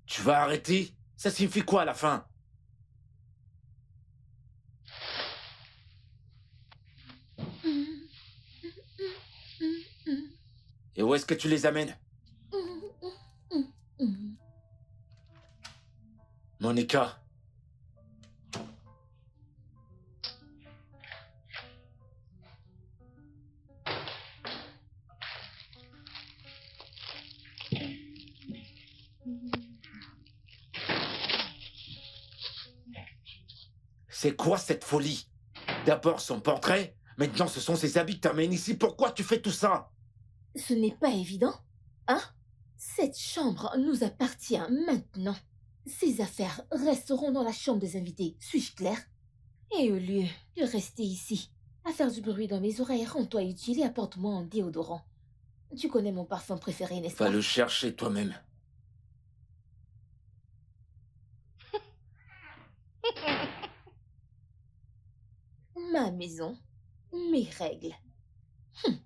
S5: Tu vas arrêter? Ça signifie quoi à la fin? Et où est-ce que tu les amènes? Monica. C'est quoi cette folie? D'abord son portrait, maintenant ce sont ses habits que t'amènes ici. Pourquoi tu fais tout ça?
S6: Ce n'est pas évident, hein? Cette chambre nous appartient maintenant. Ces affaires resteront dans la chambre des invités, suis-je clair? Et au lieu de rester ici, à faire du bruit dans mes oreilles, rends-toi utile et apporte-moi un déodorant. Tu connais mon parfum préféré, n'est-ce
S5: Va
S6: pas?
S5: le chercher toi-même.
S6: Ma maison, mes règles.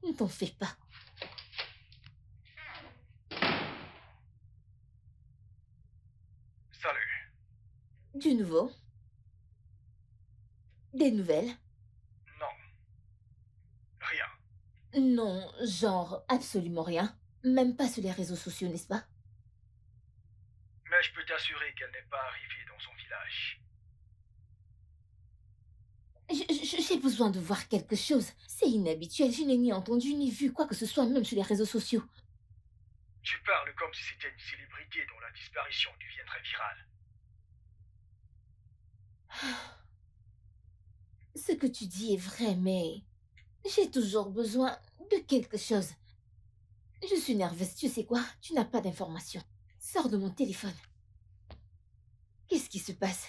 S6: Ne t'en fais pas.
S4: Salut.
S6: Du nouveau? Des nouvelles?
S4: Non. Rien.
S6: Non, genre absolument rien. Même pas sur les réseaux sociaux, n'est-ce pas?
S4: Mais je peux t'assurer qu'elle n'est pas arrivée dans son village.
S6: J'ai besoin de voir quelque chose. C'est inhabituel, je n'ai ni entendu ni vu quoi que ce soit, même sur les réseaux sociaux.
S4: Tu parles comme si c'était une célébrité dont la disparition deviendrait virale.
S6: Ce que tu dis est vrai, mais j'ai toujours besoin de quelque chose. Je suis nerveuse, tu sais quoi? Tu n'as pas d'informations. Sors de mon téléphone. Qu'est-ce qui se passe?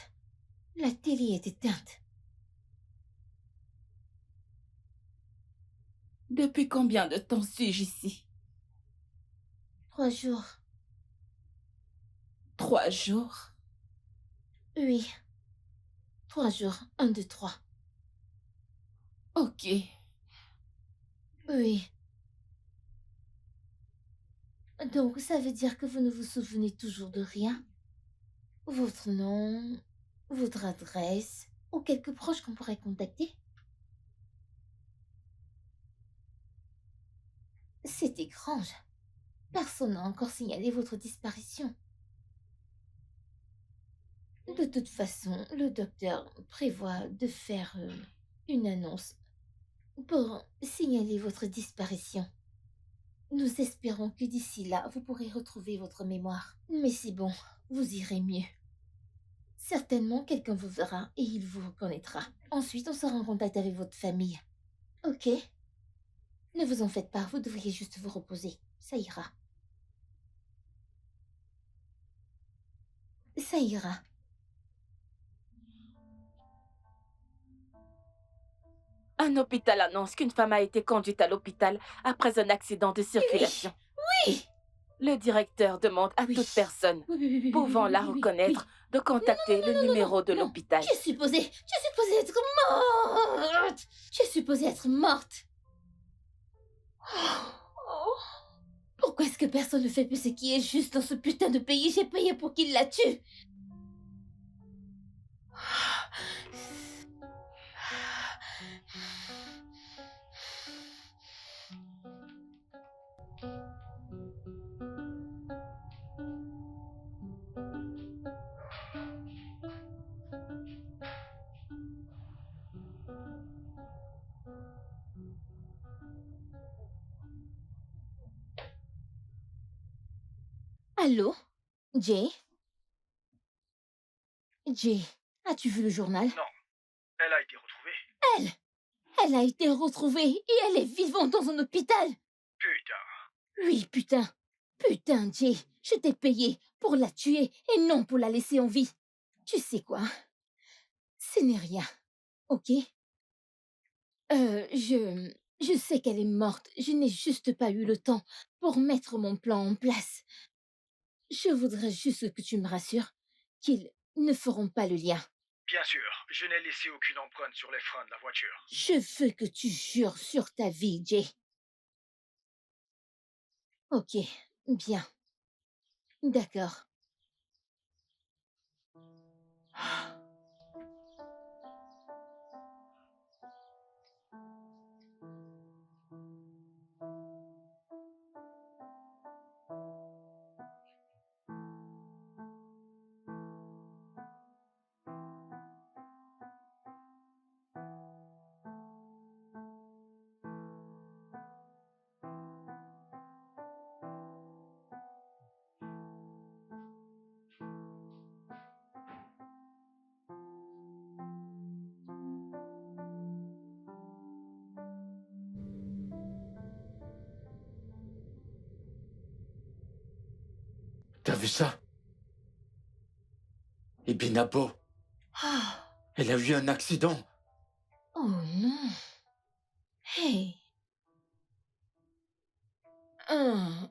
S6: La télé est éteinte.
S1: Depuis combien de temps suis-je ici?
S6: 3 jours.
S1: 3 jours?
S6: Oui. 3 jours. 1, 2, 3.
S1: Ok.
S6: Oui. Donc, ça veut dire que vous ne vous souvenez toujours de rien? Votre nom, votre adresse, ou quelques proches qu'on pourrait contacter? C'est étrange. Personne n'a encore signalé votre disparition. De toute façon, le docteur prévoit de faire une annonce pour signaler votre disparition. Nous espérons que d'ici là, vous pourrez retrouver votre mémoire. Mais c'est bon, vous irez mieux. Certainement, quelqu'un vous verra et il vous reconnaîtra. Ensuite, on sera en contact avec votre famille. Ok? Ne vous en faites pas, vous devriez juste vous reposer. Ça ira. Ça ira.
S1: Un hôpital annonce qu'une femme a été conduite à l'hôpital après un accident de circulation.
S6: Oui!
S1: Le directeur demande à
S6: Oui.
S1: toute personne
S6: Oui,
S1: pouvant la
S6: oui, oui,
S1: reconnaître de contacter le numéro de
S6: non.
S1: l'hôpital.
S6: Je suis supposée être morte. Je suis supposée être morte. Oh. Pourquoi est-ce que personne ne fait plus ce qui est juste dans ce putain de pays? J'ai payé pour qu'il la tue. Allô? Jay? Jay, as-tu vu le journal?
S4: Non, elle a été retrouvée.
S6: Elle a été retrouvée et elle est vivante dans un hôpital.
S4: Putain.
S6: Oui, putain. Putain, Jay, je t'ai payé pour la tuer et non pour la laisser en vie. Tu sais quoi? Ce n'est rien, ok? Je sais qu'elle est morte. Je n'ai juste pas eu le temps pour mettre mon plan en place. Je voudrais juste que tu me rassures qu'ils ne feront pas le lien.
S4: Bien sûr, je n'ai laissé aucune empreinte sur les freins de la voiture.
S6: Je veux que tu jures sur ta vie, Jay. Ok, bien. D'accord.
S5: T'as vu ça? Et Binabo,
S6: Ah,
S5: elle a eu un accident.
S6: oh non. Hey. Ah.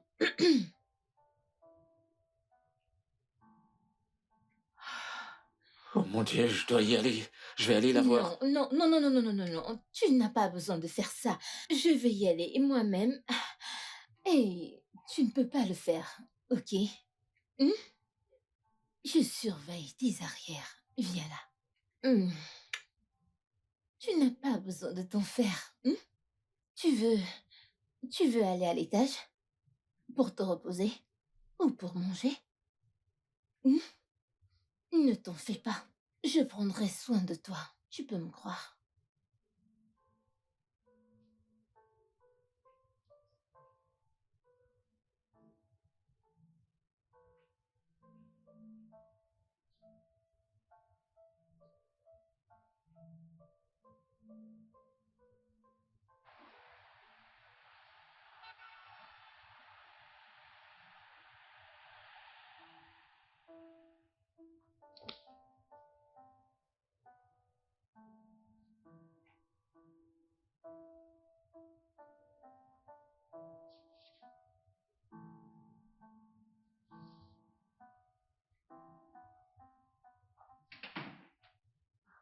S5: Oh mon Dieu, je dois y aller. Je vais aller la voir.
S6: Non. Tu n'as pas besoin de faire ça. Je vais y aller moi-même. Et tu ne peux pas le faire, ok? Hmm? Je surveille tes arrières. Viens là. Tu n'as pas besoin de t'en faire. Tu veux aller à l'étage? Pour te reposer? Ou pour manger? Ne t'en fais pas. Je prendrai soin de toi. Tu peux me croire.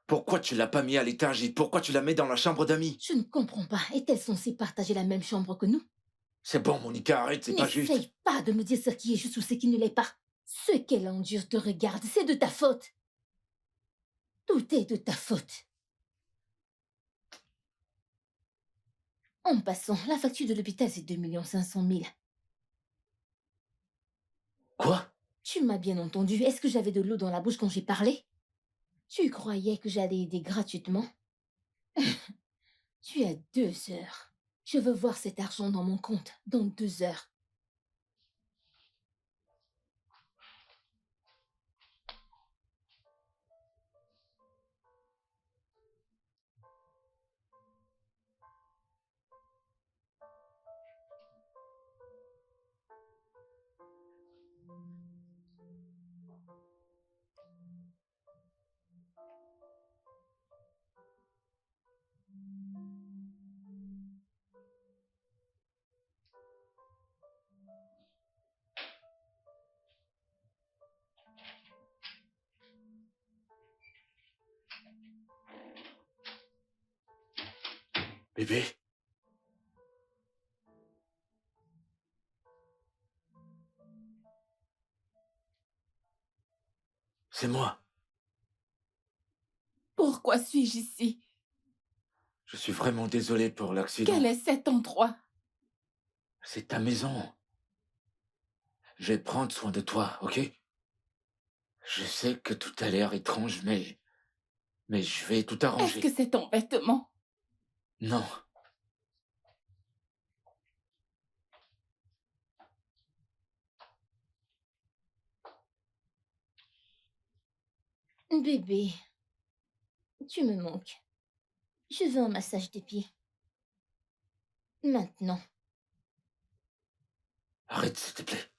S5: Pourquoi tu l'as pas mis à l'étage et pourquoi tu la mets dans la chambre d'amis?
S6: Je ne comprends pas. Est-elle censée partager la même chambre que nous?
S5: C'est bon, Monica, arrête, c'est pas juste.
S6: N'essaye pas de me dire ce qui est juste ou ce qui ne l'est pas. Ce qu'elle endure te regarde, c'est de ta faute. Tout est de ta faute. En passant, la facture de l'hôpital, c'est 2 500 000.
S5: Quoi?
S6: Tu m'as bien entendu. Est-ce que j'avais de l'eau dans la bouche quand j'ai parlé? Tu croyais que j'allais aider gratuitement? Tu as 2 heures. Je veux voir cet argent dans mon compte dans 2 heures.
S5: Bébé? C'est moi.
S1: Pourquoi suis-je ici?
S5: Je suis vraiment désolé pour l'accident.
S1: Quel est cet endroit?
S5: C'est ta maison. Je vais prendre soin de toi, ok? Je sais que tout a l'air étrange, mais je vais tout
S1: Est-ce
S5: arranger.
S1: que c'est ton vêtement?
S5: Non.
S6: Bébé, tu me manques. Je veux un massage des pieds. Maintenant.
S5: Arrête, s'il te plaît.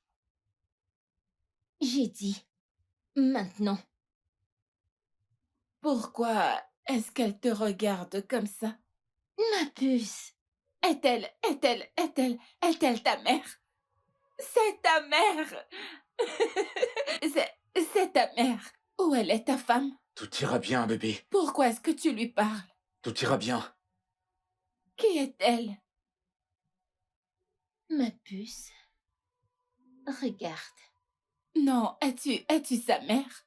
S6: J'ai dit maintenant.
S1: Pourquoi est-ce qu'elle te regarde comme ça?
S6: Ma puce.
S1: Est-elle ta mère? C'est ta mère! C'est ta mère. Où elle est ta femme?
S5: Tout ira bien, bébé.
S1: Pourquoi est-ce que tu lui parles?
S5: Tout ira bien.
S1: Qui est-elle?
S6: Ma puce. Regarde.
S1: Non, es-tu sa mère?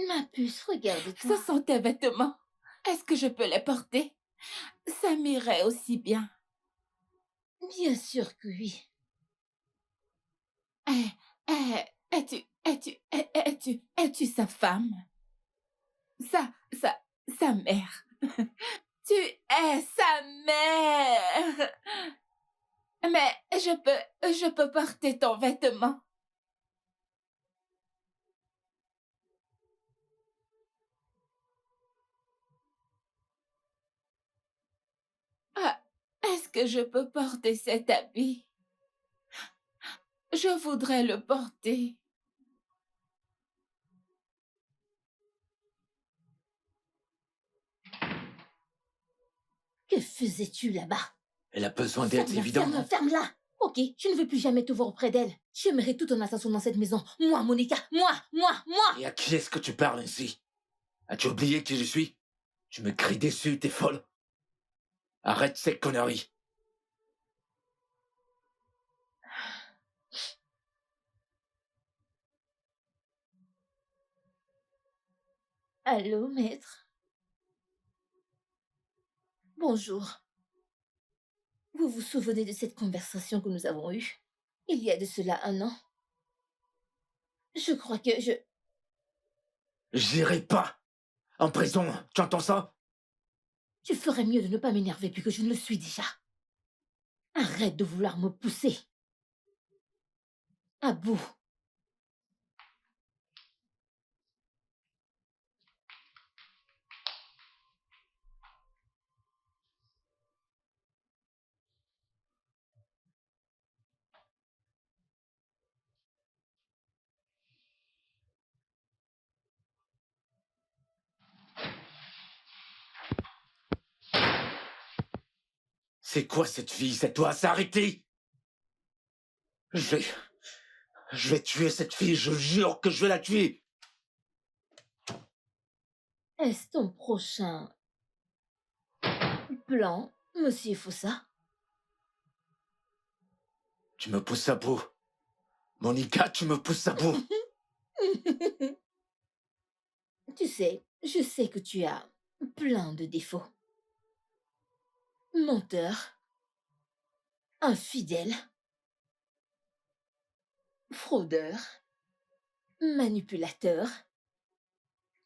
S6: Ma puce,
S1: Ce
S6: regarde-toi.
S1: sont tes vêtements. Est-ce que je peux les porter? Ça m'irait aussi bien.
S6: Bien sûr que oui.
S1: Es-tu sa femme? Sa mère. Tu es sa mère. Mais je peux porter ton vêtement. Ah, est-ce que je peux porter cet habit? Je voudrais le porter.
S6: Que faisais-tu là-bas?
S5: Elle a besoin d'aide,
S6: Ferme-la,
S5: évidemment.
S6: ferme-la. Ok, je ne veux plus jamais te voir auprès d'elle. J'aimerais tout en attention dans cette maison. Moi, Monica, moi.
S5: Et à qui est-ce que tu parles ainsi? As-tu oublié qui je suis? Tu me cries dessus, t'es folle. Arrête ces conneries.
S6: Allô, maître. Bonjour. Vous vous souvenez de cette conversation que nous avons eue il y a de cela 1 an? Je crois que je...
S5: J'irai pas en prison, tu entends ça?
S6: Tu ferais mieux de ne pas m'énerver plus que je ne le suis déjà. Arrête de vouloir me pousser. À bout.
S5: C'est quoi cette fille? Ça doit s'arrêter. Je vais tuer cette fille, je jure que je vais la tuer.
S6: Est-ce ton prochain plan, monsieur Fossa?
S5: Tu me pousses à bout. Monica, tu me pousses à bout.
S6: Tu sais, je sais que tu as plein de défauts. Menteur, infidèle, fraudeur, manipulateur,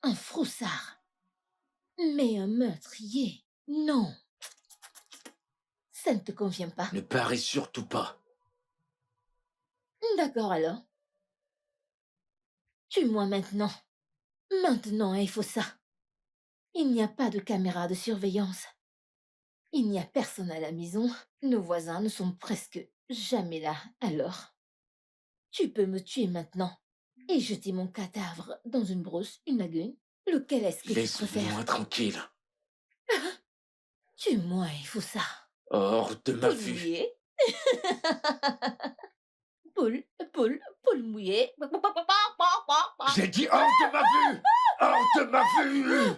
S6: un froussard. Mais un meurtrier, non. Ça ne te convient pas.
S5: Ne parais surtout pas.
S6: D'accord alors. Tue-moi maintenant. Maintenant, il faut ça. Il n'y a pas de caméra de surveillance. Il n'y a personne à la maison. Nos voisins ne sont presque jamais là. Alors, tu peux me tuer maintenant et jeter mon cadavre dans une brousse, une lagune. Lequel est-ce que tu préfères?
S5: Laisse-moi tranquille.
S6: Tue-moi, il faut ça.
S5: Hors de ma
S6: Poule
S5: vue.
S6: mouillée. Poule mouillée.
S5: J'ai dit hors de ma vue. Hors de ma vue.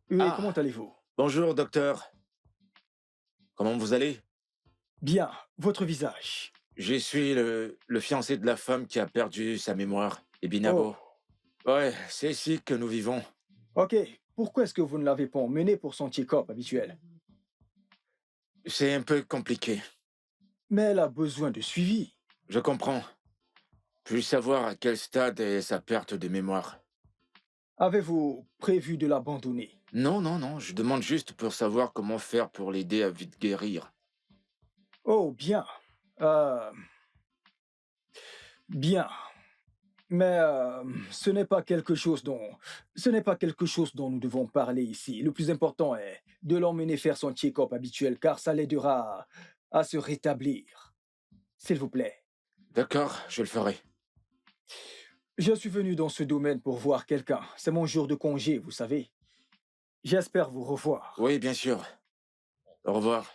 S4: Oui,
S5: Ah.
S4: comment allez-vous?
S5: Bonjour, docteur. Comment vous allez?
S4: Bien, votre visage.
S5: Je suis le fiancé de la femme qui a perdu sa mémoire, Ebinabo. Ouais, c'est ici que nous vivons.
S4: Ok, pourquoi est-ce que vous ne l'avez pas emmené pour son check-up habituel?
S5: C'est un peu compliqué.
S4: Mais elle a besoin de suivi.
S5: Je comprends. Puis savoir à quel stade est sa perte de mémoire.
S4: Avez-vous prévu de l'abandonner?
S5: Non, non, non, je demande juste pour savoir comment faire pour l'aider à vite guérir.
S4: Oh, bien. Bien. Mais ce n'est pas quelque chose dont nous devons parler ici. Le plus important est de l'emmener faire son check-up habituel car ça l'aidera à se rétablir. S'il vous plaît.
S5: D'accord, je le ferai.
S4: Je suis venu dans ce domaine pour voir quelqu'un. C'est mon jour de congé, vous savez. J'espère vous revoir.
S5: Oui, bien sûr. Au revoir.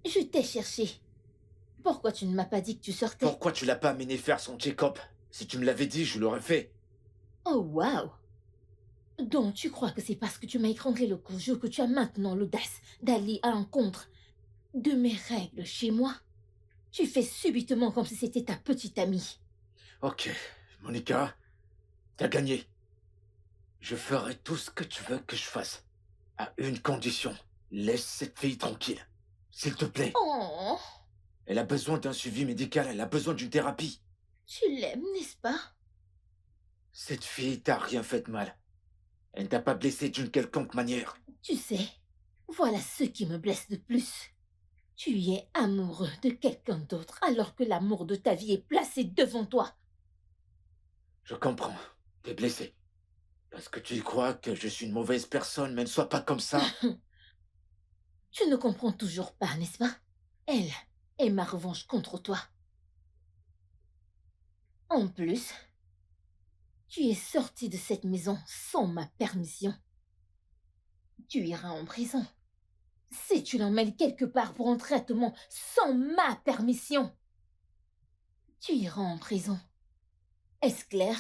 S6: Je t'ai cherché. Pourquoi tu ne m'as pas dit que tu sortais?
S5: Pourquoi tu l'as pas amené faire son check-up? Si tu me l'avais dit, je l'aurais fait.
S6: Oh, waouh! Donc, tu crois que c'est parce que tu m'as étranglé le cou que tu as maintenant l'audace d'aller à l'encontre de mes règles chez moi? Tu fais subitement comme si c'était ta petite amie.
S5: Ok, Monica, t'as gagné. Je ferai tout ce que tu veux que je fasse. À une condition. Laisse cette fille tranquille. S'il te plaît.
S6: Oh,
S5: Elle a besoin d'un suivi médical, elle a besoin d'une thérapie.
S6: tu l'aimes, n'est-ce pas?
S5: Cette fille t'a rien fait de mal. Elle ne t'a pas blessé d'une quelconque manière.
S6: Tu sais, voilà ce qui me blesse le plus. Tu es amoureux de quelqu'un d'autre alors que l'amour de ta vie est placé devant toi.
S5: Je comprends. T'es blessé. Parce que tu crois que je suis une mauvaise personne, mais ne sois pas comme ça.
S6: Tu ne comprends toujours pas, n'est-ce pas? Elle est ma revanche contre toi. En plus, tu es sorti de cette maison sans ma permission. Tu iras en prison. Si tu l'emmènes quelque part pour un traitement sans ma permission, tu iras en prison. Est-ce clair?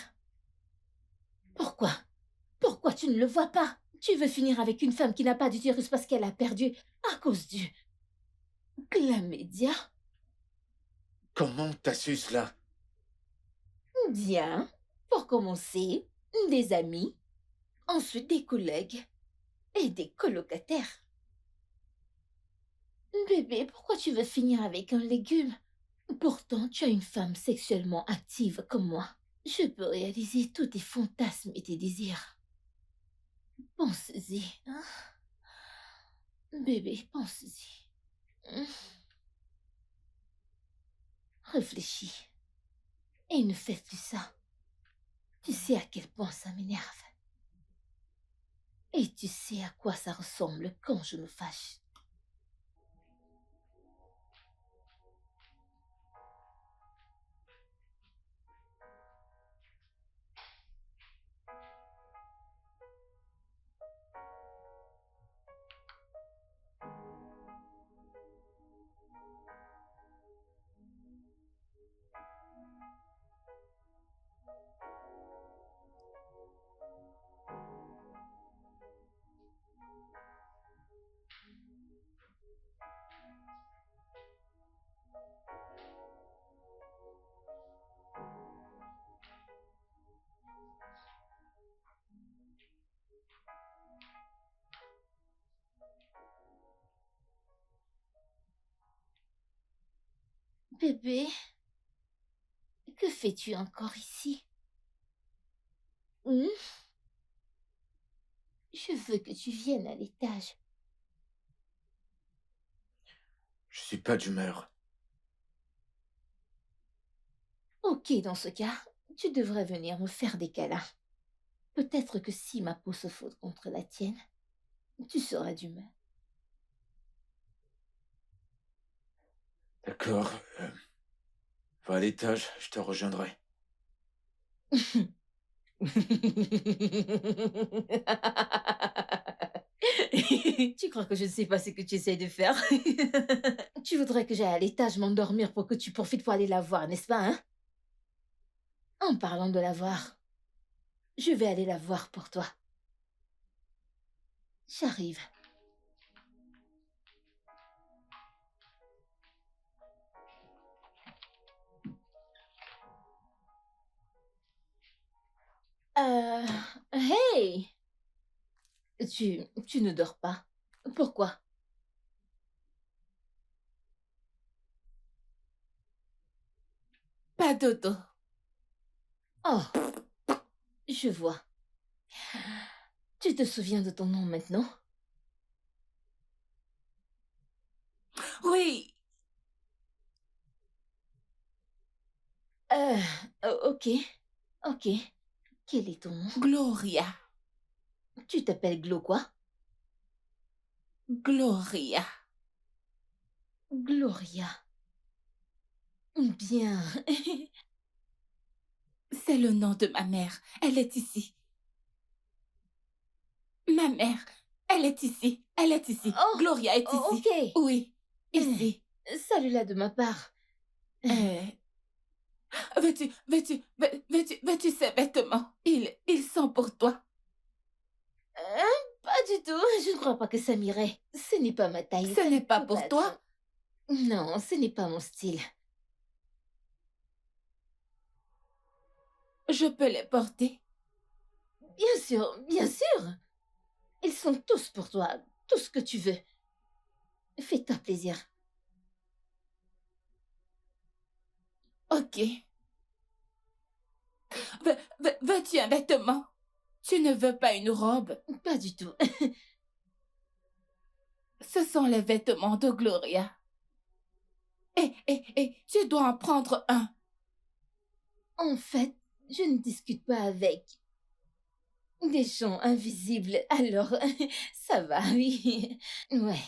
S6: Pourquoi? Pourquoi tu ne le vois pas? Tu veux finir avec une femme qui n'a pas d'utérus parce qu'elle a perdu à cause du chlamydia?
S5: Comment t'as su cela?
S6: Bien. Pour commencer, des amis. ensuite des collègues et des colocataires. Bébé, pourquoi tu veux finir avec un légume? Pourtant, tu as une femme sexuellement active comme moi. Je peux réaliser tous tes fantasmes et tes désirs. Pense-y, hein? Bébé, pense-y. Réfléchis. Et ne fais plus ça. Tu sais à quel point ça m'énerve. Et tu sais à quoi ça ressemble quand je me fâche. Bébé, que fais-tu encore ici? Hmm? Je veux que tu viennes à l'étage.
S5: Je suis pas d'humeur.
S6: Ok, dans ce cas, tu devrais venir me faire des câlins. Peut-être que si ma peau se frotte contre la tienne, tu seras d'humeur.
S5: D'accord. Va à l'étage, je te rejoindrai.
S6: Tu crois que je ne sais pas ce que tu essaies de faire? Tu voudrais que j'aille à l'étage m'endormir pour que tu profites pour aller la voir, n'est-ce pas, hein? En parlant de la voir, je vais aller la voir pour toi. J'arrive. Hey! Tu ne dors pas. Pourquoi?
S1: Pas dodo.
S6: Oh, je vois. Tu te souviens de ton nom maintenant?
S1: Oui,
S6: Euh, ok, ok. Quel est ton nom?
S1: Gloria.
S6: Tu t'appelles Glo quoi?
S1: Gloria.
S6: Gloria. Bien.
S1: C'est le nom de ma mère. Elle est ici. Ma mère, elle est ici. Elle est ici.
S6: Oh,
S1: Gloria est
S6: oh,
S1: ici.
S6: ok.
S1: Oui, ici.
S6: Salut-la de ma part.
S1: Euh, veux-tu ces vêtements? Ils sont pour toi.
S6: Pas du tout. Je ne crois pas que ça m'irait. Ce n'est pas ma taille.
S1: Ce
S6: ça
S1: n'est
S6: ne
S1: pas
S6: peut
S1: pour
S6: être.
S1: toi.
S6: Non, ce n'est pas mon style.
S1: Je peux les porter.
S6: Bien sûr, bien sûr. Ils sont tous pour toi. Tout ce que tu veux. Fais-toi plaisir.
S1: Ok. Veux-tu un vêtement? Tu ne veux pas une robe?
S6: Pas du tout.
S1: Ce sont les vêtements de Gloria. Tu dois en prendre un.
S6: En fait, je ne discute pas avec des gens invisibles, alors ça va, oui. Ouais.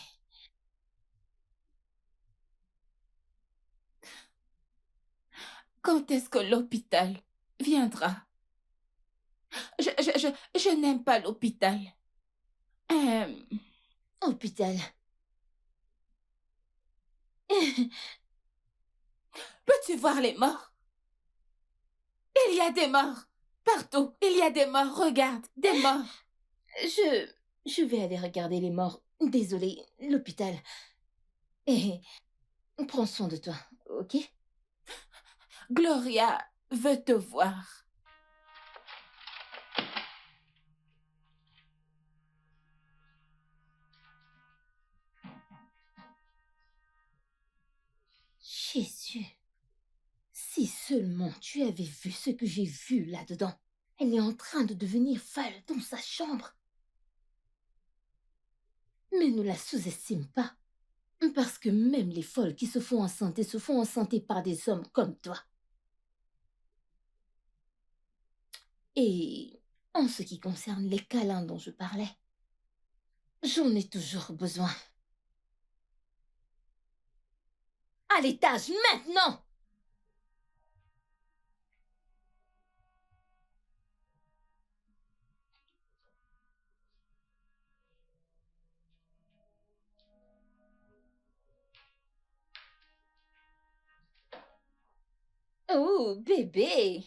S1: Quand est-ce que l'hôpital viendra? Je n'aime pas l'hôpital.
S6: Hôpital.
S1: Peux-tu voir les morts? Il y a des morts. Partout, il y a des morts. Regarde, des morts.
S6: Je vais aller regarder les morts. Désolée, l'hôpital. Et prends soin de toi, ok?
S1: Gloria veut te voir.
S6: Jésus, si seulement tu avais vu ce que j'ai vu là-dedans. Elle est en train de devenir folle dans sa chambre. Mais ne la sous-estime pas, parce que même les folles qui se font enceinter par des hommes comme toi. Et en ce qui concerne les câlins dont je parlais, j'en ai toujours besoin. À l'étage, maintenant! Oh, bébé!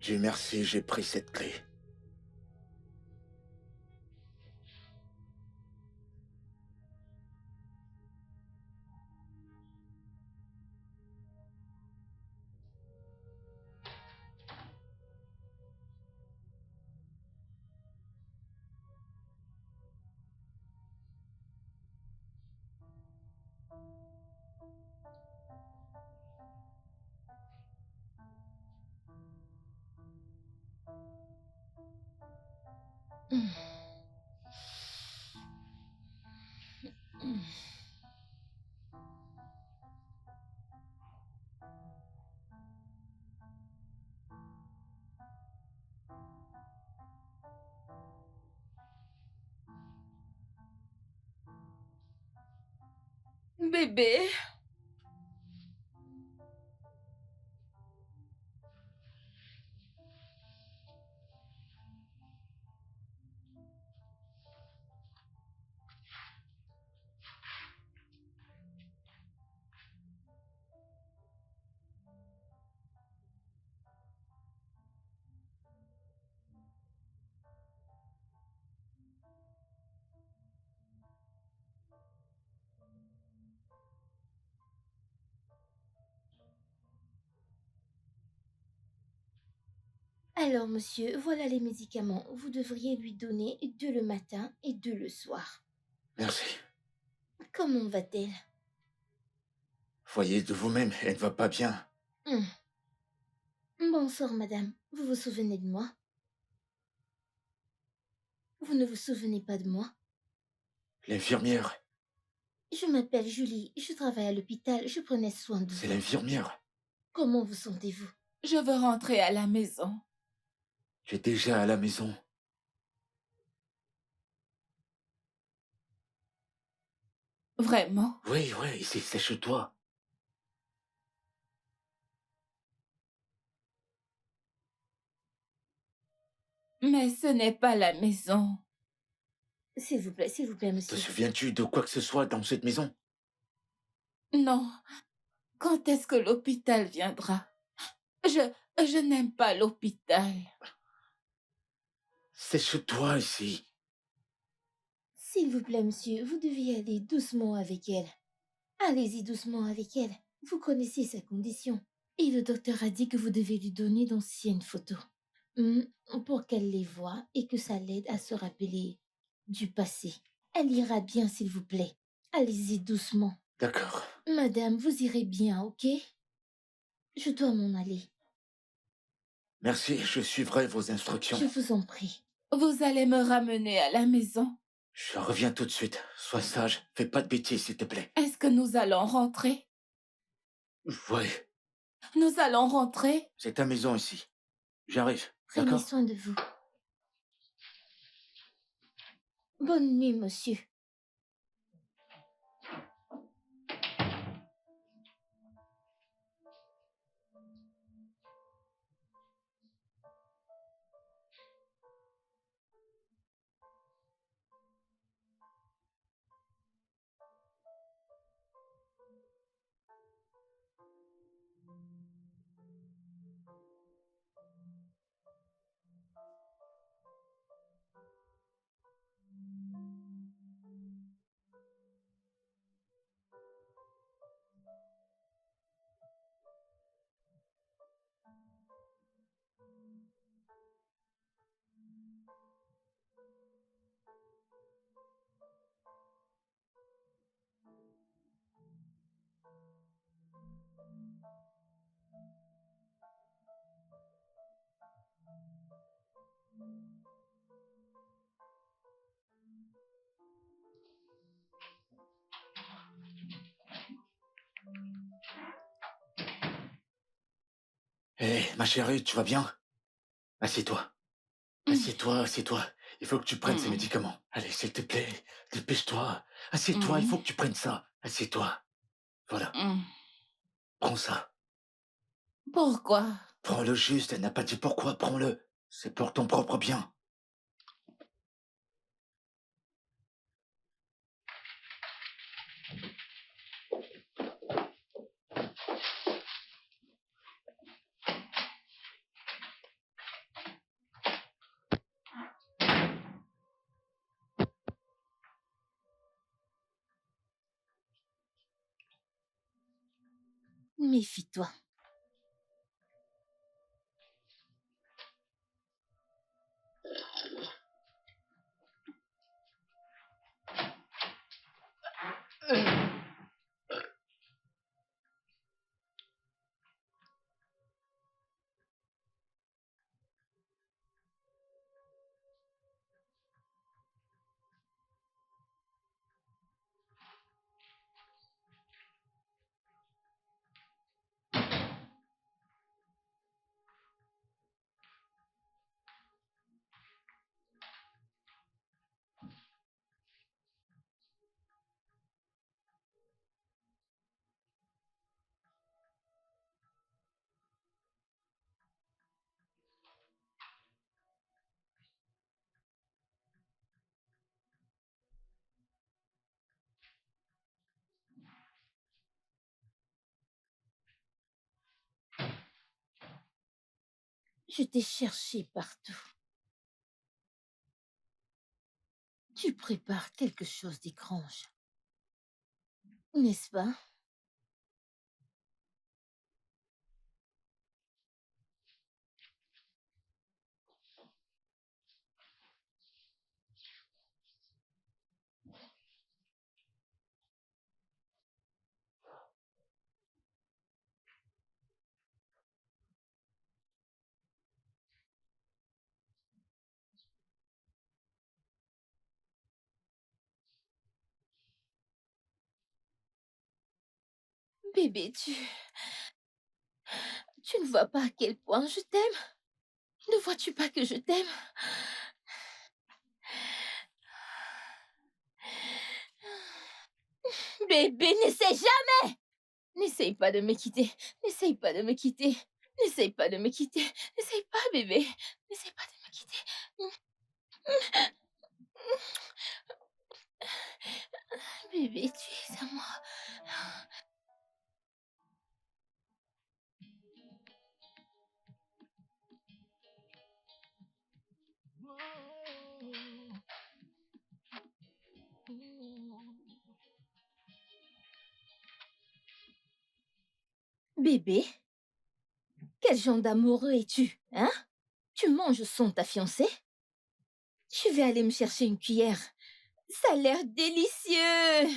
S5: Dieu merci, j'ai pris cette clé.
S1: Bébé,
S6: Alors, monsieur, voilà les médicaments. Vous devriez lui donner 2 le matin et 2 le soir.
S5: Merci.
S6: Comment va-t-elle?
S5: Voyez de vous-même, elle ne va pas bien.
S6: Hum. Bonsoir, madame. Vous vous souvenez de moi? Vous ne vous souvenez pas de moi?
S5: L'infirmière,
S6: Je m'appelle Julie. Je travaille à l'hôpital. Je prenais soin de
S5: c'est
S6: vous.
S5: l'infirmière.
S6: Comment vous sentez-vous?
S1: je veux rentrer à la maison.
S5: Tu es déjà à la maison.
S1: Vraiment?
S5: Oui, ici, c'est chez toi.
S1: Mais ce n'est pas la maison.
S6: S'il vous plaît,
S5: Te
S6: monsieur.
S5: souviens-tu de quoi que ce soit dans cette maison?
S1: Non. Quand est-ce que l'hôpital viendra? Je n'aime pas l'hôpital.
S5: C'est chez toi ici.
S6: S'il vous plaît, monsieur, vous deviez aller doucement avec elle. Allez-y doucement avec elle. Vous connaissez sa condition. Et le docteur a dit que vous devez lui donner d'anciennes photos. Hmm, pour qu'elle les voie et que ça l'aide à se rappeler du passé. Elle ira bien, s'il vous plaît. Allez-y doucement.
S5: D'accord.
S6: Madame, vous irez bien, ok? Je dois m'en aller.
S5: Merci, je suivrai vos instructions.
S6: Je vous en prie.
S1: Vous allez me ramener à la maison.
S5: Je reviens tout de suite. Sois sage, fais pas de bêtises, s'il te plaît.
S1: Est-ce que nous allons rentrer?
S5: Ouais,
S1: Nous allons rentrer?
S5: c'est ta maison ici. J'arrive,
S6: Prenez
S5: d'accord?
S6: soin de vous. Bonne nuit, monsieur.
S5: Hé, ma chérie, tu vas bien? Assieds-toi. Assieds-toi, assieds-toi. Il faut que tu prennes ces médicaments. Allez, s'il te plaît, dépêche-toi. Assieds-toi, il faut que tu prennes ça. Assieds-toi. Voilà, prends ça.
S1: Pourquoi?
S5: Prends-le juste, elle n'a pas dit pourquoi, prends-le. C'est pour ton propre bien.
S6: Méfie-toi. Je t'ai cherché partout. Tu prépares quelque chose d'étrange. N'est-ce pas? Bébé, tu ne vois pas à quel point je t'aime? Ne vois-tu pas que je t'aime? Bébé, n'essaie jamais! N'essaye pas de me quitter. N'essaye pas de me quitter. N'essaye pas de me quitter. N'essaye pas, bébé. N'essaye pas de me quitter. Bébé, tu es à moi. Bébé, quel genre d'amoureux es-tu, hein? Tu manges sans ta fiancée? Je vais aller me chercher une cuillère. Ça a l'air délicieux!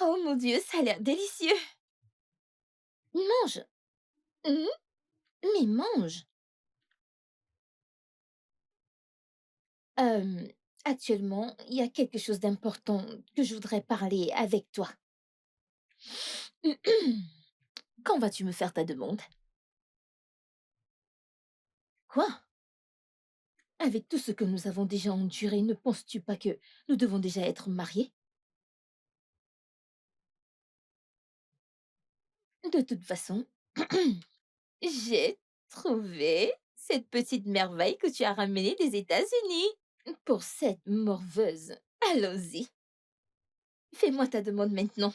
S6: Oh mon Dieu, ça a l'air délicieux! Mange! Mmh, mais mange! Euh, Actuellement, il y a quelque chose d'important que je voudrais parler avec toi. Quand vas-tu me faire ta demande? Quoi? Avec tout ce que nous avons déjà enduré, ne penses-tu pas que nous devons déjà être mariés? De toute façon, j'ai trouvé cette petite merveille que tu as ramenée des États-Unis. Pour cette morveuse, allons-y. Fais-moi ta demande maintenant.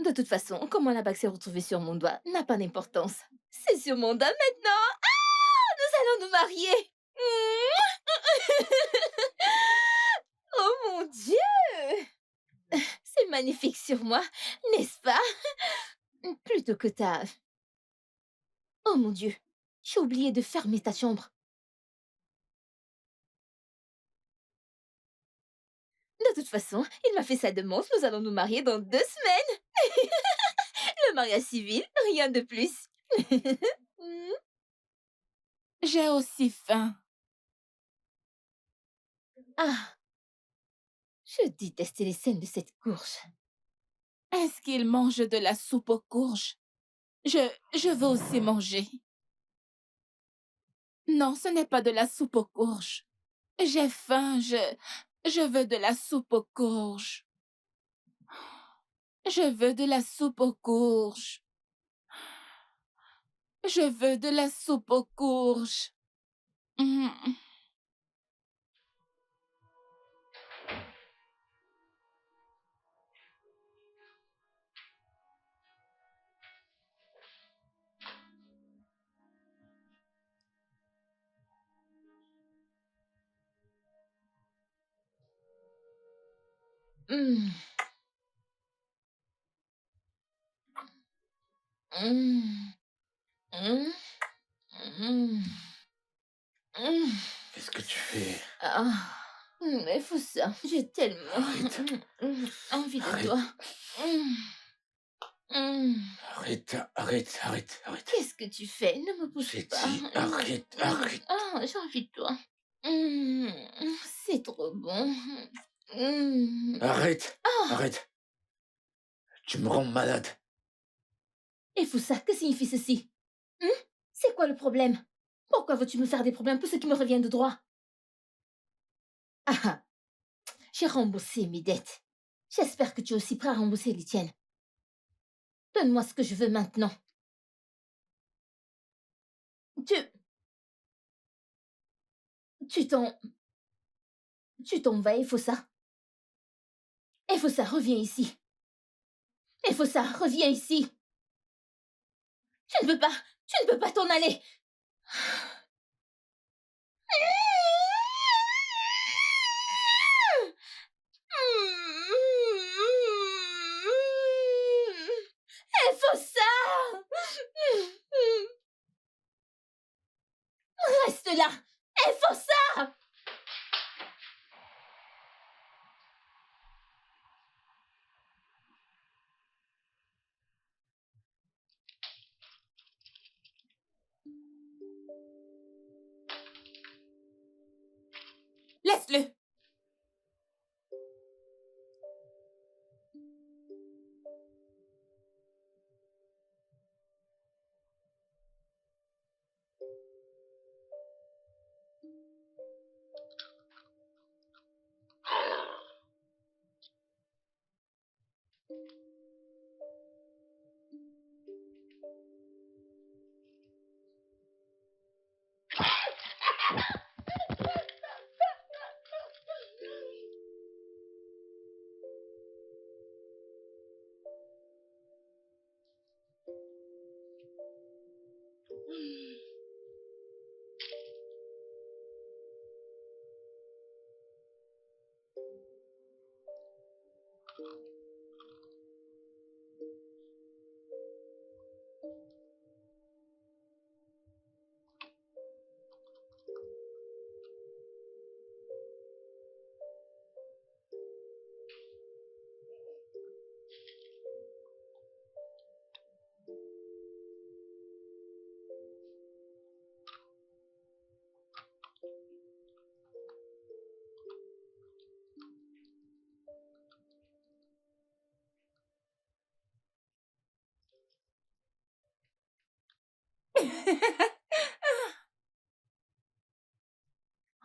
S6: De toute façon, comment la bague s'est retrouvée sur mon doigt n'a pas d'importance. C'est sur mon doigt maintenant. Ah, nous allons nous marier. Oh mon Dieu! C'est magnifique sur moi, n'est-ce pas? Plutôt que ta... Oh mon Dieu, j'ai oublié de fermer ta chambre. De toute façon, il m'a fait sa demande, nous allons nous marier dans 2 semaines. Le mariage civil, rien de plus.
S1: J'ai aussi faim.
S6: Ah, je détestais les scènes de cette courge.
S1: Est-ce qu'il mange de la soupe aux courges? Je veux aussi manger. Non, ce n'est pas de la soupe aux courges. J'ai faim, je veux de la soupe aux courges. Je veux de la soupe aux courges. Je veux de la soupe aux courges. Mm.
S6: Mm. Mm. Mm. Mm. Mm.
S5: Qu'est-ce que tu fais?
S6: Ah, mais faut ça. J'ai tellement
S5: Arrête.
S6: envie de
S5: Arrête.
S6: toi. Mm.
S5: Arrête.
S6: Qu'est-ce que tu fais? Ne me pousse
S5: J'ai
S6: pas.
S5: dit arrête.
S6: Ah, j'ai envie de toi. Mm. C'est trop bon. Mm.
S5: Arrête. Tu me rends malade.
S6: Et Foussa, que signifie ceci? C'est quoi le problème? Pourquoi veux-tu me faire des problèmes pour ce qui me revient de droit? Ah, j'ai remboursé mes dettes. J'espère que tu es aussi prêt à rembourser les tiennes. Donne-moi ce que je veux maintenant. Tu t'en vas, Efossa. Efossa, reviens ici. Efossa, reviens ici. Tu ne peux pas t'en aller. Efossa! Reste là. Efossa!
S1: Laisse-le.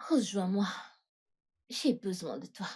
S6: Rejoins-moi. J'ai besoin de toi.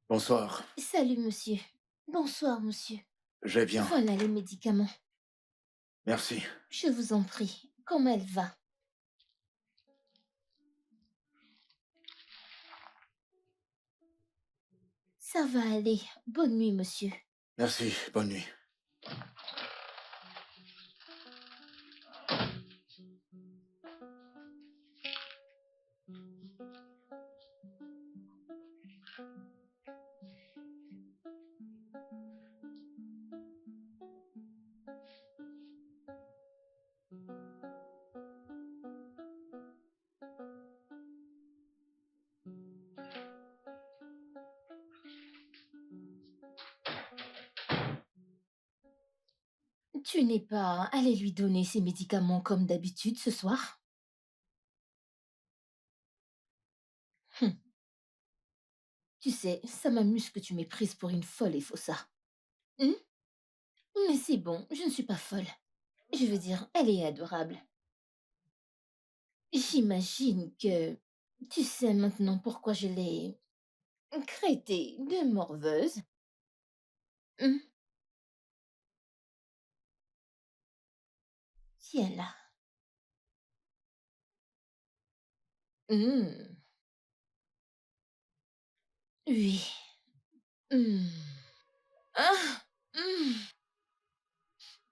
S5: Bonsoir.
S6: Salut, monsieur. Bonsoir, monsieur.
S5: Je vais bien.
S6: Voilà les médicaments.
S5: Merci.
S6: Je vous en prie. Comment elle va? Ça va aller. Bonne nuit, monsieur.
S5: Merci. Bonne nuit.
S6: Tu n'es pas allé lui donner ses médicaments comme d'habitude ce soir? Hum. Tu sais, ça m'amuse que tu m'aies prise pour une folle et faussa. Hum? Mais c'est bon, je ne suis pas folle. Je veux dire, elle est adorable. J'imagine que tu sais maintenant pourquoi je l'ai traitée de morveuse. Hum? Tiens là. Hum. Oui. Hum. Ah! Hum.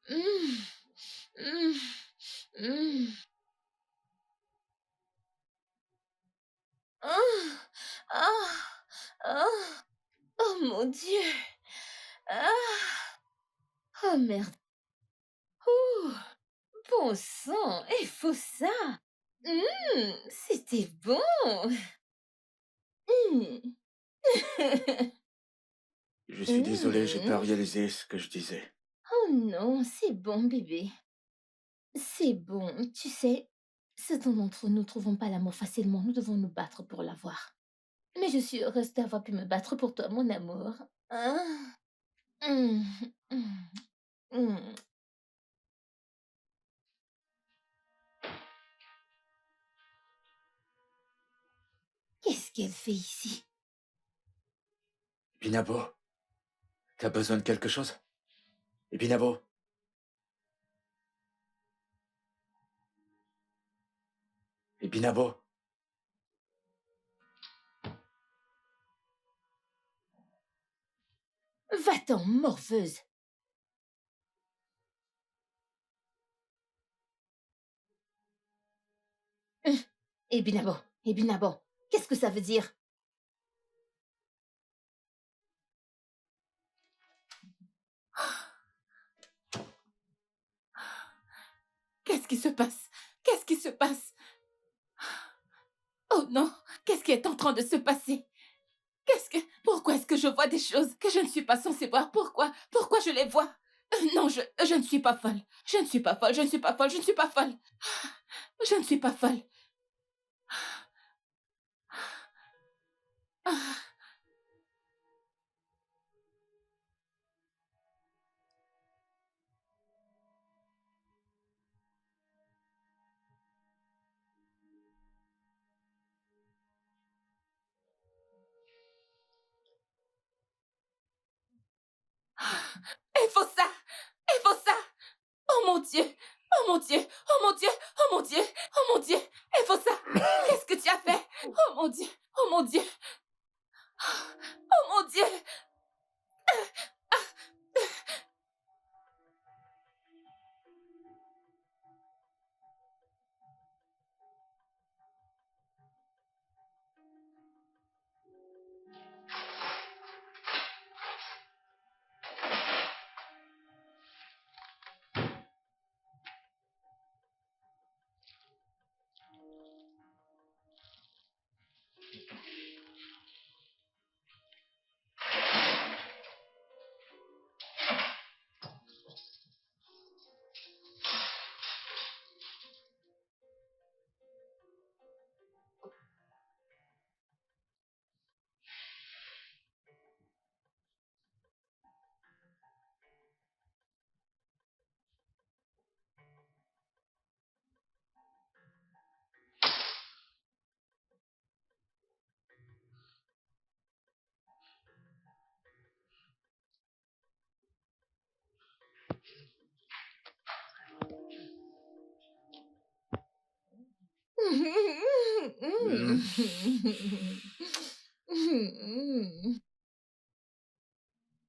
S6: Hum. Hum. Hum. Ah! Ah! Ah! Oh mon Dieu! Ah! Oh merde! Ouh! Bon sang! Il faut ça! C'était bon! Mmh.
S5: Je suis désolé, j'ai pas réalisé ce que je disais.
S6: Oh non, c'est bon, bébé. C'est bon. Tu sais, certains d'entre nous ne trouvons pas l'amour facilement. Nous devons nous battre pour l'avoir. Mais je suis heureuse d'avoir pu me battre pour toi, mon amour. Ah. Mmh. Mmh. Mmh. Qu'est-ce qu'elle fait ici?
S5: Binabo, t'as besoin de quelque chose? Binabo? Binabo?
S6: Va-t'en, morveuse! Binabo, Binabo, qu'est-ce que ça veut dire?
S1: Qu'est-ce qui se passe? Qu'est-ce qui se passe? Oh non, qu'est-ce qui est en train de se passer? Pourquoi est-ce que je vois des choses que je ne suis pas censée voir? Pourquoi je les vois? Non, je ne suis pas folle. Je ne suis pas folle, je ne suis pas folle, je ne suis pas folle. Je ne suis pas folle. Il faut ça! Il faut ça! Oh mon Dieu! Oh mon Dieu! Oh mon Dieu! Oh mon Dieu! Oh mon Dieu! Il faut ça! Qu'est-ce que tu as fait? Oh mon Dieu! Oh mon Dieu! Oh mon Dieu!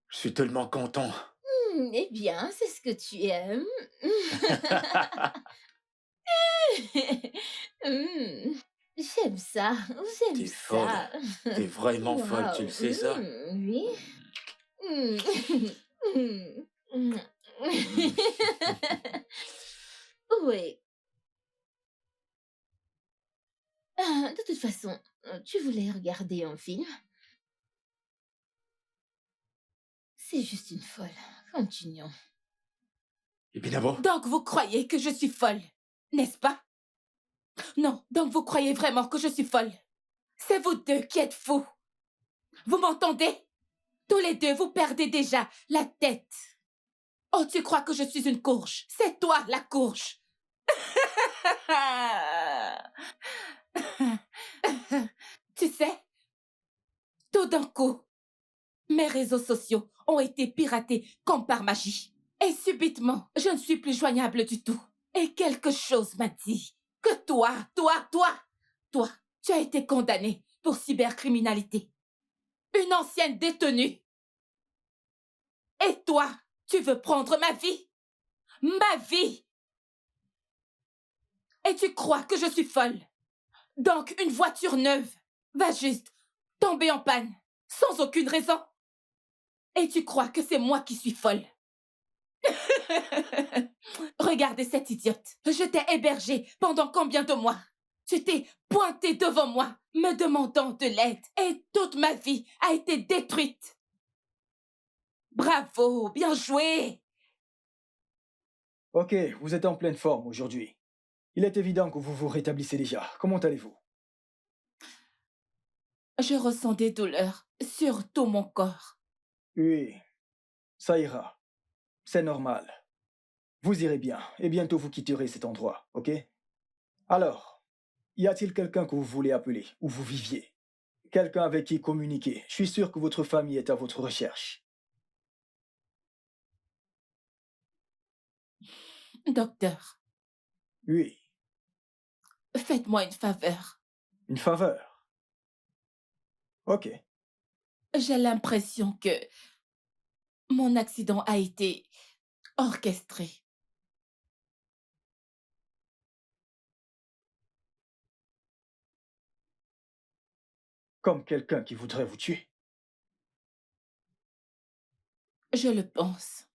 S5: Je suis tellement content.
S6: Eh bien, c'est ce que tu aimes. Hmm, J'aime ça, j'aime
S5: T'es folle.
S6: ça.
S5: T'es vraiment folle, tu le
S6: Waouh,
S5: sais ça?
S6: oui. Hmm, hmm, hmm. Oui. De toute façon, tu voulais regarder un film? C'est juste une folle. Continuons.
S5: Et Binabo?
S1: Donc vous croyez que je suis folle, n'est-ce pas? Non, donc vous croyez vraiment que je suis folle? C'est vous deux qui êtes fous. Vous m'entendez? Tous les deux, vous perdez déjà la tête. Oh, tu crois que je suis une courge? C'est toi, la courge. Tu sais, tout d'un coup, mes réseaux sociaux ont été piratés comme par magie. Et subitement, je ne suis plus joignable du tout. Et quelque chose m'a dit que toi, tu as été condamné pour cybercriminalité. Une ancienne détenue. Et toi, tu veux prendre ma vie? Ma vie! Et tu crois que je suis folle? Donc une voiture neuve va juste tomber en panne, sans aucune raison. Et tu crois que c'est moi qui suis folle? Regardez cette idiote. Je t'ai hébergée pendant combien de mois? Tu t'es pointée devant moi, me demandant de l'aide. Et toute ma vie a été détruite. Bravo, bien joué.
S4: Ok, vous êtes en pleine forme aujourd'hui. Il est évident que vous vous rétablissez déjà. Comment allez-vous?
S1: Je ressens des douleurs sur tout mon corps.
S4: Oui, ça ira. C'est normal. Vous irez bien, et bientôt vous quitterez cet endroit, ok? Alors, y a-t-il quelqu'un que vous voulez appeler, où vous viviez? Quelqu'un avec qui communiquer? Je suis sûr que votre famille est à votre recherche.
S1: Docteur,
S4: Oui,
S1: faites-moi une faveur.
S4: une faveur. Ok.
S1: J'ai l'impression que mon accident a été orchestré.
S4: Comme quelqu'un qui voudrait vous tuer.
S1: Je le pense.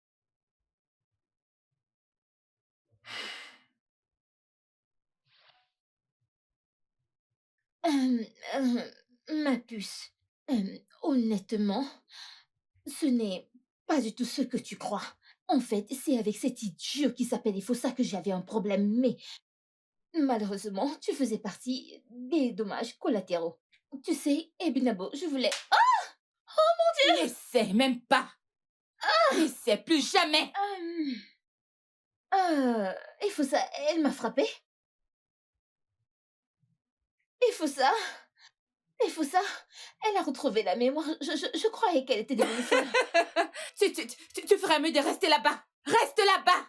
S6: Euh, Ma puce, honnêtement, ce n'est pas du tout ce que tu crois. En fait, c'est avec cet idiot qui s'appelle Ifosa que j'avais un problème, mais malheureusement, tu faisais partie des dommages collatéraux. Tu sais, Ebinabo, je voulais...
S1: N'essaie même pas. N'essaie plus jamais.
S6: Ifosa, elle m'a frappée. Ifosa, elle a retrouvé la mémoire. Je croyais qu'elle était devenue folle.
S1: Tu ferais mieux de rester là-bas. Reste là-bas.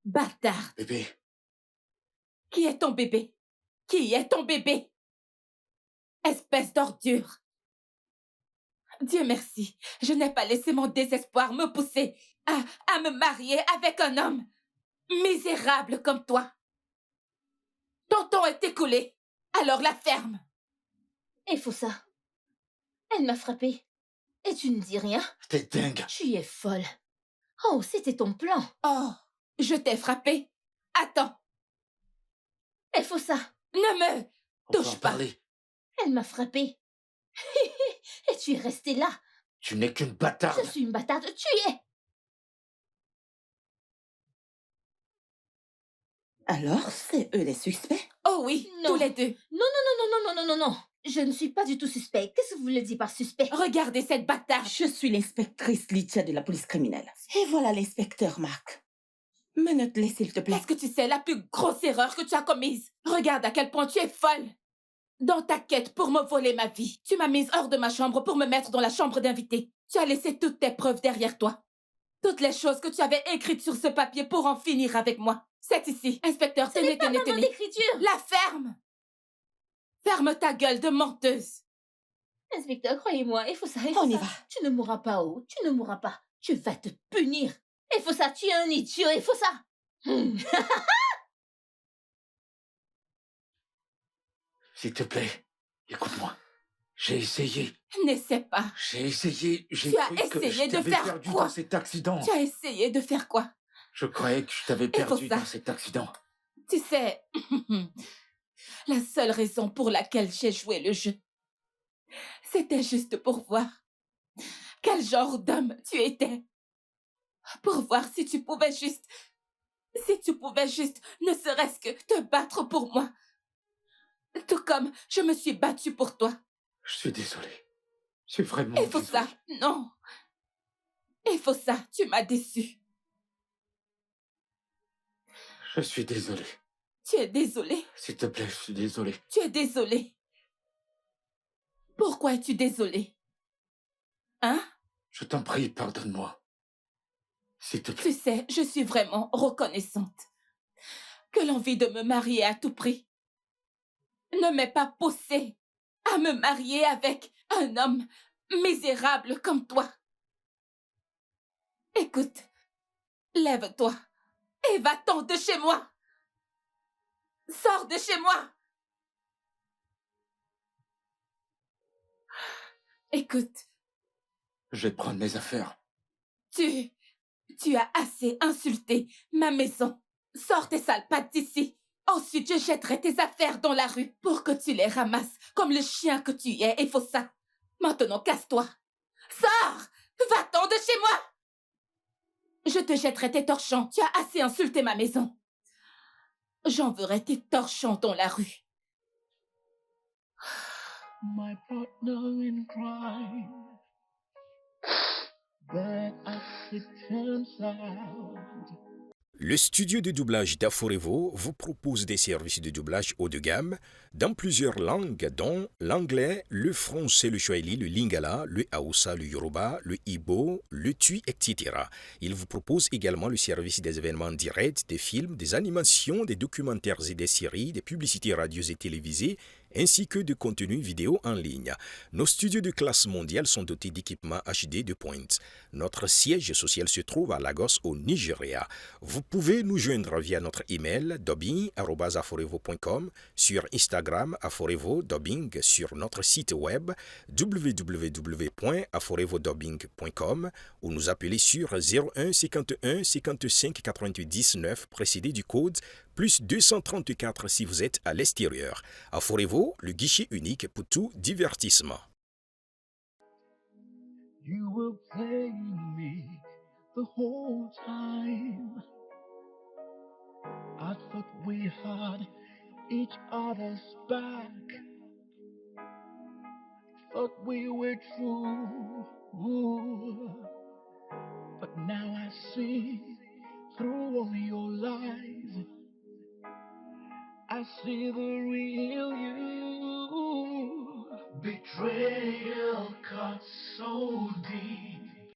S1: Bâtard.
S5: Bébé,
S1: Qui est ton bébé? Qui est ton bébé? Espèce d'ordure. Dieu merci, je n'ai pas laissé mon désespoir me pousser à me marier avec un homme misérable comme toi. Ton temps est écoulé, alors la ferme.
S6: Ifosa, elle m'a frappée. Et tu ne dis rien?
S5: t'es dingue.
S6: Tu es folle. Oh, c'était ton plan.
S1: Oh, je t'ai frappé. Attends,
S6: Ifosa,
S1: ne me
S5: On va
S1: touche
S5: en
S1: pas.
S5: parler.
S6: elle m'a frappée. Et tu es restée là.
S5: Tu n'es qu'une bâtarde.
S6: Je suis une bâtarde. Tu es.
S8: Alors, c'est eux les suspects?
S1: Oh oui,
S6: Non.
S1: tous les deux.
S6: Non. Je ne suis pas du tout suspect. Qu'est-ce que vous voulez dire par suspect?
S1: Regardez cette bâtarde.
S8: Je suis l'inspectrice Lydia de la police criminelle. Et voilà l'inspecteur Marc. Menotte-les, s'il te plaît.
S1: Est-ce que tu sais la plus grosse erreur que tu as commise? Regarde à quel point tu es folle. Dans ta quête pour me voler ma vie, tu m'as mise hors de ma chambre pour me mettre dans la chambre d'invité. Tu as laissé toutes tes preuves derrière toi. Toutes les choses que tu avais écrites sur ce papier pour en finir avec moi. C'est ici. Inspecteur,
S6: Ce n'est
S1: tenez,
S6: pas
S1: tenez,
S6: maman
S1: tenez.
S6: d'écriture.
S1: La ferme. Ferme ta gueule de menteuse.
S6: Inspecteur, croyez-moi, il faut ça.
S8: On y va.
S6: Tu ne mourras pas, oh. Tu ne mourras pas. Tu vas te punir. Il faut ça. Tu es un idiot. Il faut ça.
S5: S'il te plaît, écoute-moi. J'ai essayé.
S1: N'essaie pas.
S5: J'ai essayé. J'ai
S1: Tu as
S5: cru que
S1: essayé
S5: je
S1: de
S5: t'avais
S1: faire
S5: perdu
S1: quoi?
S5: dans cet accident.
S1: Tu as essayé de faire quoi?
S5: Je croyais que je t'avais
S1: Il faut
S5: perdu
S1: ça.
S5: dans cet accident.
S1: Tu sais, la seule raison pour laquelle j'ai joué le jeu, c'était juste pour voir quel genre d'homme tu étais. Pour voir si tu pouvais juste ne serait-ce que te battre pour moi. Tout comme je me suis battue pour toi.
S5: Je suis désolé. Je suis vraiment
S1: Il faut
S5: désolé.
S1: ça. Non. Il faut ça. Tu m'as déçu.
S5: Je suis désolé.
S1: Tu es désolé.
S5: S'il te plaît, je suis désolé.
S1: Tu es désolé. Pourquoi es-tu désolé? Hein?
S5: Je t'en prie, pardonne-moi. S'il te plaît.
S1: Tu sais, je suis vraiment reconnaissante que l'envie de me marier à tout prix ne m'ait pas poussée à me marier avec un homme misérable comme toi. Écoute, lève-toi et va-t'en de chez moi. Sors de chez moi. Écoute,
S5: Je vais prendre mes affaires.
S1: tu as assez insulté ma maison. Sors tes sales pattes d'ici. Ensuite, je jetterai tes affaires dans la rue pour que tu les ramasses comme le chien que tu es, et faut ça. Maintenant, casse-toi. Sors! Va-t'en de chez moi! Je te jetterai tes torchons. Tu as assez insulté ma maison. J'enverrai tes torchons dans la rue.
S7: My partner in crime. But as it turns out.
S9: Le studio de doublage d'Aforevo vous propose des services de doublage haut de gamme dans plusieurs langues, dont l'anglais, le français, le swahili, le lingala, le hausa, le yoruba, le igbo, le tui, etc. Il vous propose également le service des événements directs, des films, des animations, des documentaires et des séries, des publicités radios et télévisées, ainsi que de contenus vidéo en ligne. Nos studios de classe mondiale sont dotés d'équipements HD de pointe. Notre siège social se trouve à Lagos, au Nigeria. Vous pouvez nous joindre via notre email dubbing@aforevo.com, sur Instagram Aforevo Dubbing, sur notre site web www.aforevodubbing.com ou nous appeler sur 01 51 55 88 19 précédé du code plus 234 si vous êtes à l'extérieur. Aforevo, le guichet unique pour tout divertissement.
S7: You were playing me the whole time. I thought we had each other's back. Thought we were true. But now I see through all your lies. I see the real you. Betrayal cut so deep.